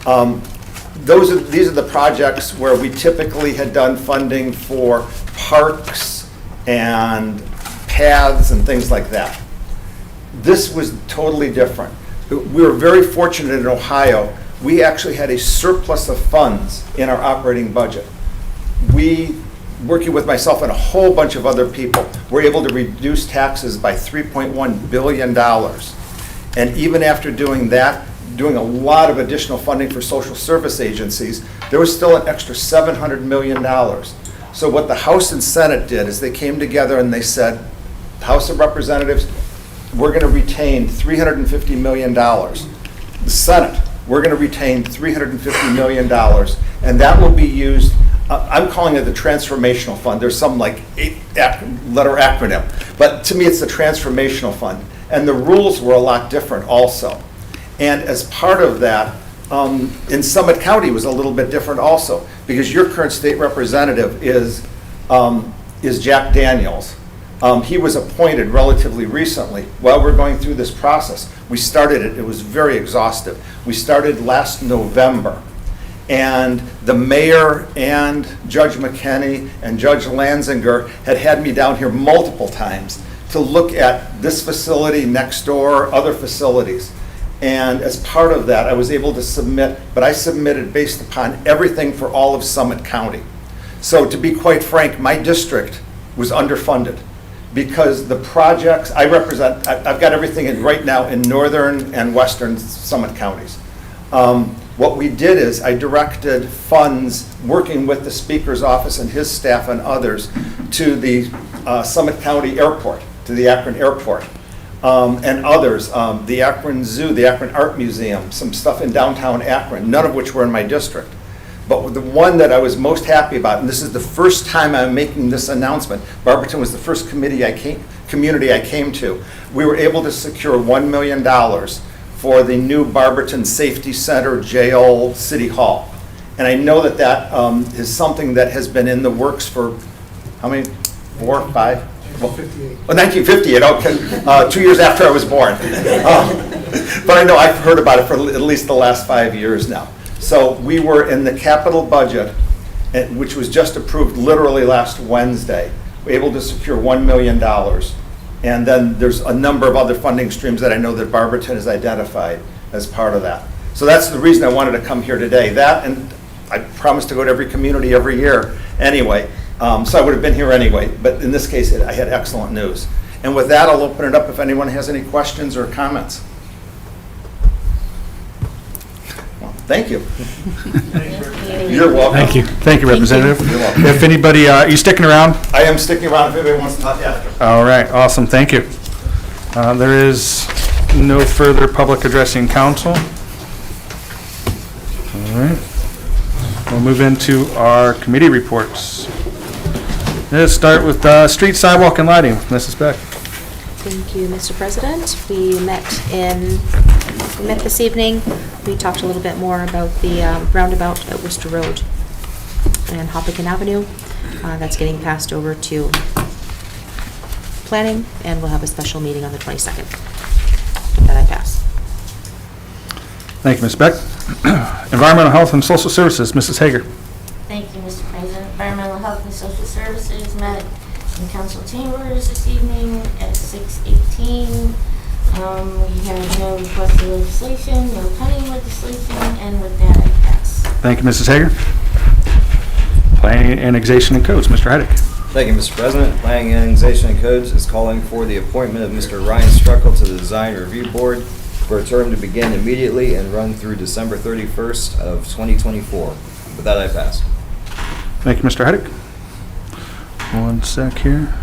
S14: These are the projects where we typically had done funding for parks and paths and things like that. This was totally different. We were very fortunate in Ohio. We actually had a surplus of funds in our operating budget. We, working with myself and a whole bunch of other people, were able to reduce taxes by $3.1 billion. And even after doing that, doing a lot of additional funding for social service agencies, there was still an extra $700 million. So what the House and Senate did is they came together and they said, House of Representatives, we're going to retain $350 million. The Senate, we're going to retain $350 million, and that will be used, I'm calling it the Transformational Fund. There's some like 8-letter acronym, but to me it's the Transformational Fund. And the rules were a lot different also. And as part of that, in Summit County was a little bit different also, because your current state representative is Jack Daniels, He was appointed relatively recently. While we're going through this process, we started it, it was very exhaustive. We started last November, and the mayor and Judge McKinney and Judge Lanzinger had me down here multiple times to look at this facility next door, other facilities. And as part of that, I was able to submit, but I submitted based upon everything for all of Summit County. So to be quite frank, my district was underfunded because the projects, I represent, I've got everything in right now in northern and western Summit counties. What we did is I directed funds, working with the Speaker's office and his staff and others, to the Summit County Airport, to the Akron Airport, and others, the Akron Zoo, the Akron Art Museum, some stuff in downtown Akron, none of which were in my district. But the one that I was most happy about, and this is the first time I'm making this announcement, Barberton was the first community I came to, we were able to secure $1 million for the new Barberton Safety Center, Jail, City Hall. And I know that that is something that has been in the works for, how many, 4, 5? 1958, okay, 2 years after I was born. But I know I've heard about it for at least the last 5 years now. So we were in the capital budget, which was just approved literally last Wednesday, able to secure $1 million. And then there's a number of other funding streams that I know that Barberton has identified as part of that. So that's the reason I wanted to come here today. That, and I promise to go to every community every year anyway. So I would have been here anyway, but in this case, I had excellent news. And with that, I'll open it up if anyone has any questions or comments. Well, thank you. You're welcome.
S1: Thank you. Thank you, Representative.
S14: You're welcome.
S1: If anybody, are you sticking around?
S14: I am sticking around if anybody wants to talk after.
S1: All right, awesome, thank you. There is no further public addressing council. All right, we'll move into our committee reports. Let's start with street, sidewalk, and lighting. Mrs. Beck.
S2: Thank you, Mr. President. We met this evening. We talked a little bit more about the roundabout at Worcester Road and Hopkinton Avenue. That's getting passed over to planning, and we'll have a special meeting on the 22nd. That I pass.
S1: Thank you, Ms. Beck. Environmental Health and Social Services, Mrs. Hager.
S8: Thank you, Mr. President. Environmental Health and Social Services met in council chambers this evening at 6:18. We have no requested legislation, no pending legislation, and with that, I pass.
S1: Thank you, Mrs. Hager. Planning, Annexation, and Codes, Mr. Heidick.
S6: Thank you, Mr. President. Planning, Annexation, and Codes is calling for the appointment of Mr. Ryan Struckle to the Design Review Board for a term to begin immediately and run through December 31st of 2024. With that, I pass.
S1: Thank you, Mr. Heidick. One sec here.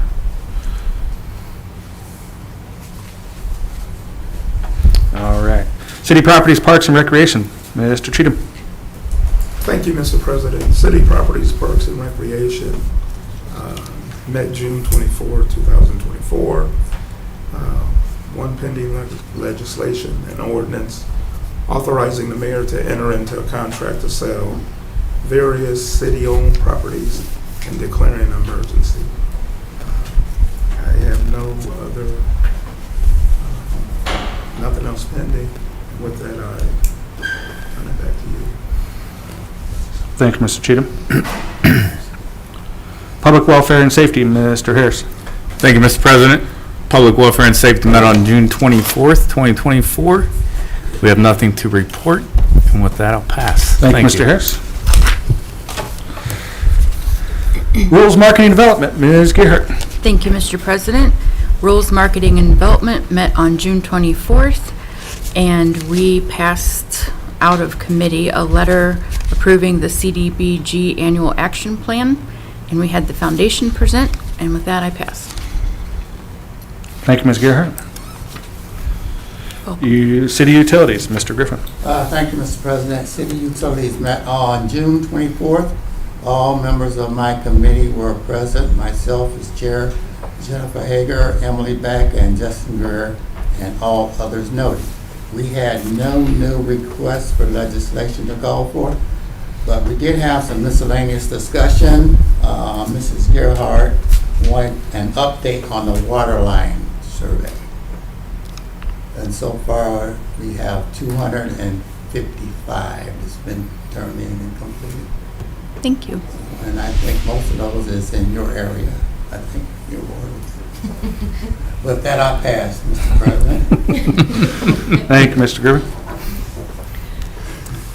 S1: All right. City Properties, Parks, and Recreation, Mr. Cheatham.
S13: Thank you, Mr. President. City Properties, Parks, and Recreation met June 24, 2024. One pending legislation and ordinance authorizing the mayor to enter into a contract to sell various city-owned properties and declaring an emergency. I have no other, nothing else pending. With that, I turn it back to you.
S1: Thank you, Mr. Cheatham. Public Welfare and Safety, Mr. Harris.
S5: Thank you, Mr. President. Public Welfare and Safety met on June 24th, 2024. We have nothing to report, and with that, I'll pass.
S1: Thank you, Mr. Harris. Rules, Marketing, and Development, Ms. Gerhart.
S7: Thank you, Mr. President. Rules, Marketing, and Development met on June 24th, and we passed out of committee a letter approving the CDBG Annual Action Plan, and we had the foundation present, and with that, I pass.
S1: Thank you, Ms. Gerhart. City Utilities, Mr. Griffin.
S15: Thank you, Mr. President. City Utilities met on June 24th. All members of my committee were present. Myself as chair, Jennifer Hager, Emily Beck, and Justin Greer, and all others noted. We had no new requests for legislation to call for, but we did have some miscellaneous discussion. Mrs. Gerhart want an update on the water line survey. And so far, we have 255 that's been turned in and completed.
S11: Thank you.
S15: And I think most of those is in your area, I think, your ward. With that, I'll pass, Mr. President.
S1: Thank you, Mr. Gerber.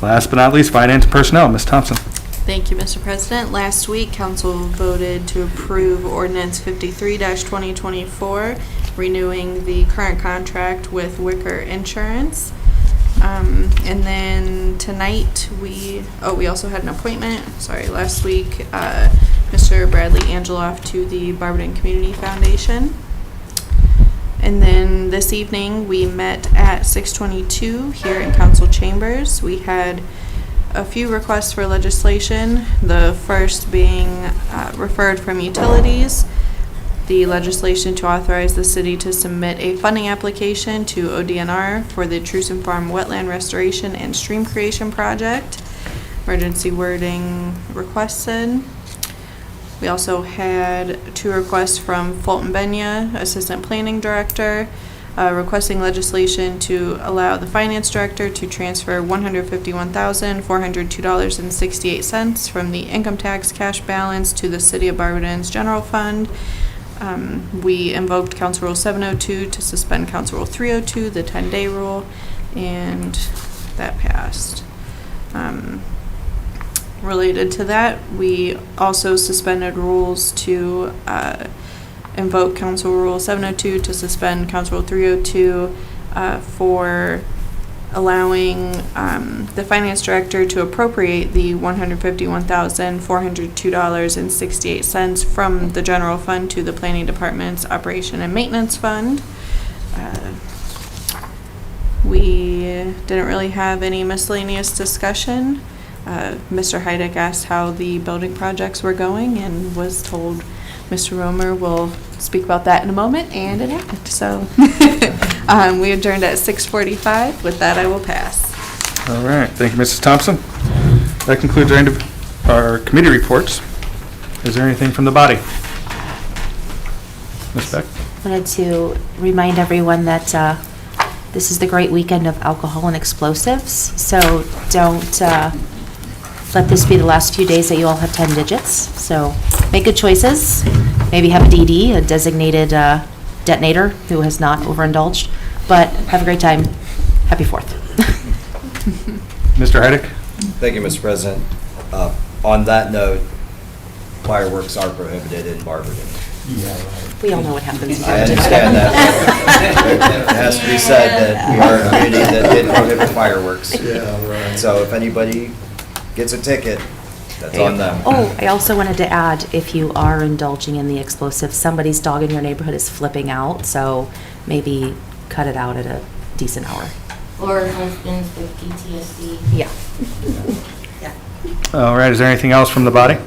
S1: Last but not least, Finance and Personnel, Ms. Thompson.
S11: Thank you, Mr. President. Last week, council voted to approve ordinance 53-2024, renewing the current contract with Wicker Insurance. And then tonight, we also had an appointment, last week, Mr. Bradley Angeloff to the Barberton Community Foundation. And then this evening, we met at 6:22 here in council chambers. We had a few requests for legislation, the first being referred from utilities, the legislation to authorize the city to submit a funding application to ODNR for the Truson Farm Wetland Restoration and Stream Creation Project. Emergency wording requested. We also had 2 requests from Fulton Benya, Assistant Planning Director, requesting legislation to allow the Finance Director to transfer $151,402.68 from the income tax cash balance to the City of Barberton's General Fund. We invoked Council Rule 702 to suspend Council Rule 302, the 10-day rule, and that passed. Related to that, we also suspended rules to invoke Council Rule 702 to suspend Council Rule 302 for allowing the Finance Director to appropriate the $151,402.68 from the General Fund to the Planning Department's Operation and Maintenance Fund. We didn't really have any miscellaneous discussion. Mr. Heidick asked how the building projects were going and was told Mr. Romer will speak about that in a moment, and it happened. So we adjourned at 6:45. With that, I will pass.
S1: All right, thank you, Mrs. Thompson. That concludes our committee reports. Is there anything from the body? Ms. Beck?
S2: I wanted to remind everyone that this is the great weekend of alcohol and explosives, so don't let this be the last few days that you all have 10 digits. So make good choices. Maybe have a DD, a designated detonator who has not overindulged, but have a great time. Happy 4th.
S1: Mr. Heidick?
S6: Thank you, Mr. President. On that note, fireworks are prohibited in Barberton.
S2: We all know what happens.
S6: I understand that. It has to be said that we are a community that did prohibit fireworks.
S10: Yeah, right.
S6: So if anybody gets a ticket, that's on them.
S2: Oh, I also wanted to add, if you are indulging in the explosives, somebody's dog in your neighborhood is flipping out, so maybe cut it out at a decent hour.
S8: Or husbands with PTSD.
S2: Yeah.
S1: All right, is there anything else from the body?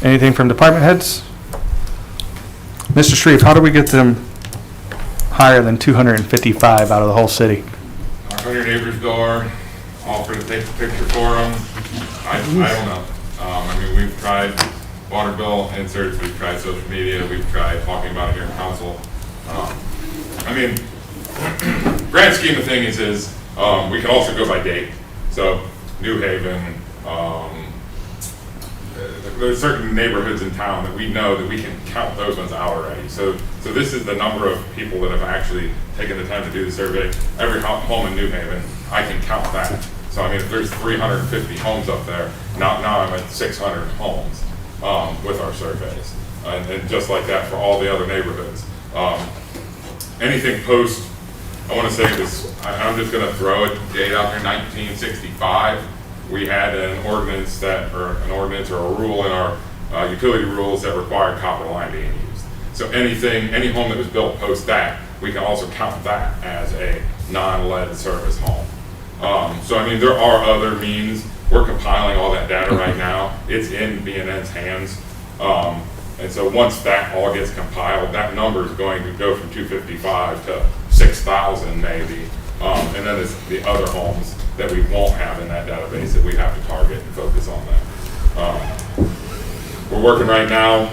S1: Anything from department heads? Mr. Shreve, how do we get them higher than 255 out of the whole city?
S16: Knock on your neighbor's door, offer to take a picture for them. I don't know. I mean, we've tried water bill inserts, we've tried social media, we've tried talking about it here in council. I mean, grand scheme of things is we can also go by date. So New Haven, there's certain neighborhoods in town that we know that we can count those ones out already. So this is the number of people that have actually taken the time to do the survey. Every home in New Haven, I can count that. So I mean, if there's 350 homes up there, now I'm at 600 homes with our surveys. And just like that for all the other neighborhoods. Anything post, I want to say this, I'm just going to throw a date out there, 1965. We had an ordinance or a rule in our utility rules that required copper line being used. So any home that was built post that, we can also count that as a non-lead service home. So I mean, there are other means. We're compiling all that data right now. It's in BNN's hands. And so once that all gets compiled, that number is going to go from 255 to 6,000 maybe. And then there's the other homes that we won't have in that database that we have to target and focus on that. We're working right now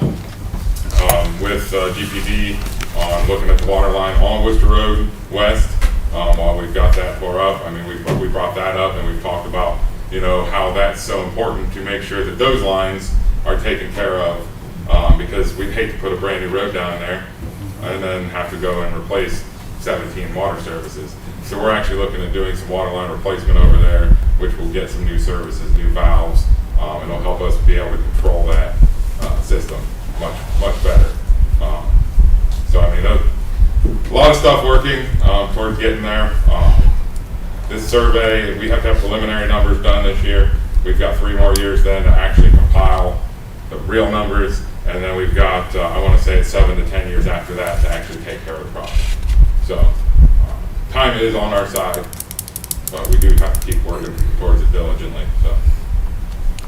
S16: with GPD on looking at the water line on Worcester Road West. While we've got that tore up, I mean, we brought that up and we've talked about, you know, how that's so important to make sure that those lines are taken care of, because we'd hate to put a brand new road down there and then have to go and replace 17 water services. So we're actually looking at doing some water line replacement over there, which will get some new services, new valves, and it'll help us be able to control that system much better. So I mean, a lot of stuff working towards getting there. This survey, we have to have preliminary numbers done this year. We've got 3 more years then to actually compile the real numbers, and then we've got, I want to say it's 7 to 10 years after that to actually take care of the problem. So time is on our side, but we do have to keep working towards it diligently. So.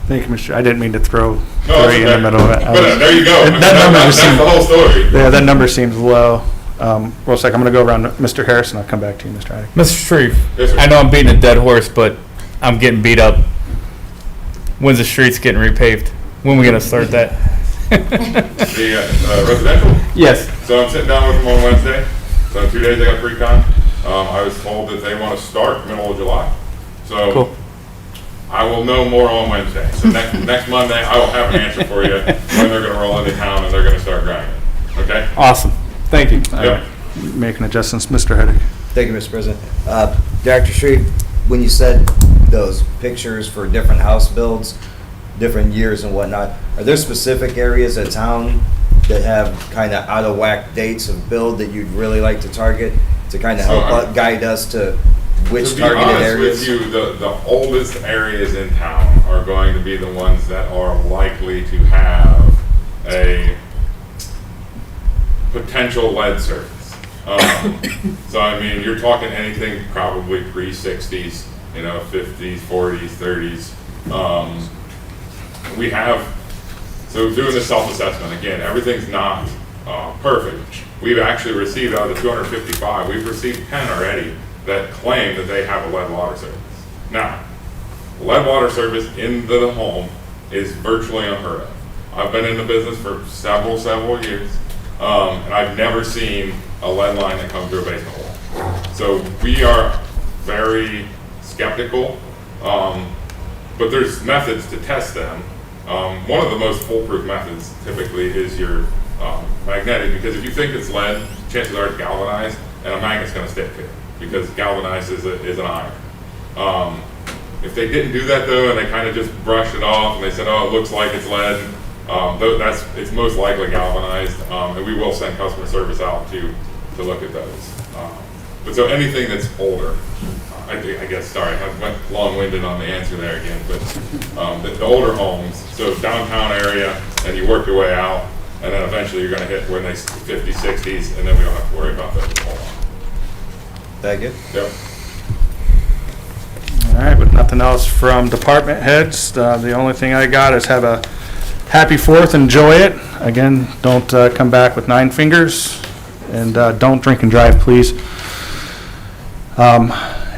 S1: Thank you, Mr. I didn't mean to throw
S16: No,
S1: three in the middle of it.
S16: But there you go.
S1: That's
S16: the whole story.
S1: Yeah, that number seems low. Well, sec, I'm going to go around to Mr. Harris, and I'll come back to you, Mr. Riddick.
S5: Mr. Shreve,
S16: Yes, sir.
S5: I know I'm beating a dead horse, but I'm getting beat up. When's the streets getting repaved? When we gonna start that?
S16: The residential?
S5: Yes.
S16: So I'm sitting down with them on Wednesday. So in 2 days I got pre-con. I was told that they want to start middle of July. So
S5: Cool.
S16: I will know more on Wednesday. So next Monday I will have an answer for you when they're going to roll into town and they're going to start grinding. Okay?
S5: Awesome. Thank you.
S16: Yep.
S1: Making adjustments, Mr. Riddick.
S6: Thank you, Mr. President. Dr. Shreve, when you said those pictures for different house builds, different years and whatnot, are there specific areas of town that have kind of out of whack dates of build that you'd really like to target to kind of help guide us to which
S16: To be
S6: targeted
S16: honest
S6: areas?
S16: with you, the oldest areas in town are going to be the ones that are likely to have a potential lead service. So I mean, you're talking anything probably pre-60s, you know, 50s, 40s, 30s. We have, so doing the self-assessment, again, everything's not perfect. We've actually received, out of the 255, we've received 10 already that claim that they have a lead water service. Now, lead water service in the home is virtually unheard of. I've been in the business for several years, and I've never seen a lead line that comes through a basement wall. So we are very skeptical, but there's methods to test them. One of the most foolproof methods typically is your magnetic, because if you think it's lead, chances are it's galvanized, and a magnet's going to stick to it, because galvanized is an iron. If they didn't do that though, and they kind of just brushed it off, and they said, oh, it looks like it's lead, it's most likely galvanized, and we will send customer service out to look at those. But so anything that's older, I guess, sorry, I went long-winded on the answer there again, but the older homes, so downtown area, and you work your way out, and then eventually you're gonna hit when they 50s, 60s, and then we don't have to worry about that anymore.
S6: That good?
S16: Yep.
S1: All right, but nothing else from department heads. The only thing I got is have a happy 4th, enjoy it. Again, don't come back with 9 fingers, and don't drink and drive, please.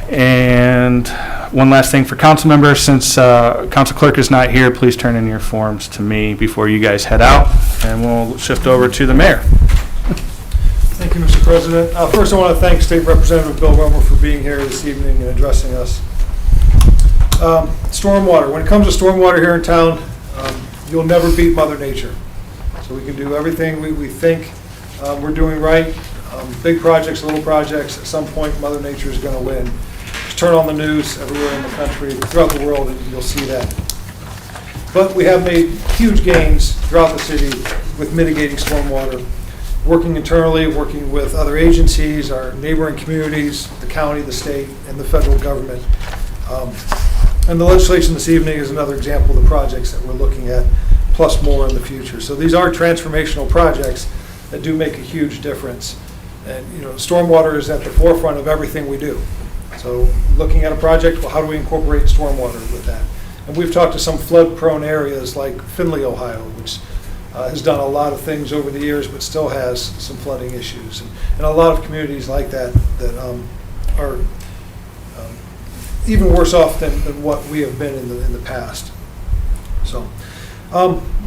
S1: And one last thing for council members, since council clerk is not here, please turn in your forms to me before you guys head out, and we'll shift over to the mayor.
S10: Thank you, Mr. President. First, I want to thank State Representative Bill Rummer for being here this evening and addressing us. Stormwater. When it comes to stormwater here in town, you'll never beat Mother Nature. So we can do everything we think we're doing right. Big projects, little projects, at some point Mother Nature is going to win. Just turn on the news everywhere in the country, throughout the world, and you'll see that. But we have made huge gains throughout the city with mitigating stormwater, working internally, working with other agencies, our neighboring communities, the county, the state, and the federal government. And the legislation this evening is another example of the projects that we're looking at, plus more in the future. So these are transformational projects that do make a huge difference. And, you know, stormwater is at the forefront of everything we do. So looking at a project, well, how do we incorporate stormwater with that? And we've talked to some flood-prone areas like Findlay, Ohio, which has done a lot of things over the years, but still has some flooding issues. And a lot of communities like that are even worse off than what we have been in the past. So,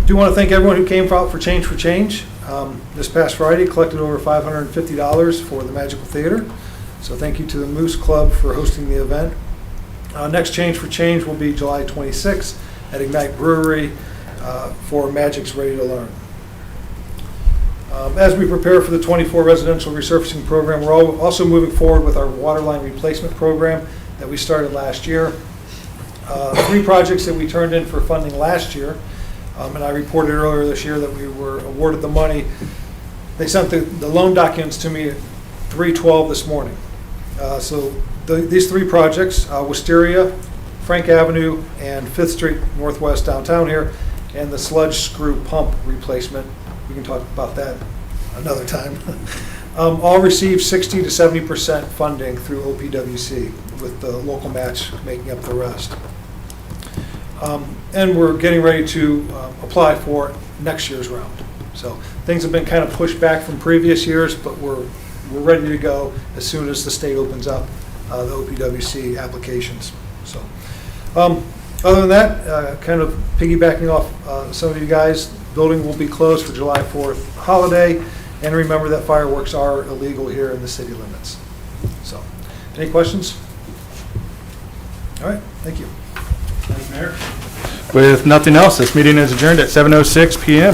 S10: do want to thank everyone who came out for Change for Change. This past Friday, collected over $550 for the Magical Theater. So thank you to the Moose Club for hosting the event. Next Change for Change will be July 26th at Ignite Brewery for Magic's Ready to Learn. As we prepare for the 24 residential resurfacing program, we're also moving forward with our water line replacement program that we started last year. 3 projects that we turned in for funding last year, and I reported earlier this year that we were awarded the money. They sent the loan documents to me at 3:12 this morning. These 3 projects, Wisteria, Frank Avenue, and 5th Street Northwest downtown here, and the sludge screw pump replacement. We can talk about that another time. All received 60 to 70% funding through OPWC, with the local match making up the rest. And we're getting ready to apply for next year's round. So things have been kind of pushed back from previous years, but we're ready to go as soon as the state opens up the OPWC applications. So other than that, kind of piggybacking off some of you guys, building will be closed for July 4th holiday, and remember that fireworks are illegal here in the city limits. So, any questions? All right, thank you.
S1: Thank you, Mayor. With nothing else, this meeting is adjourned at 7:06 PM.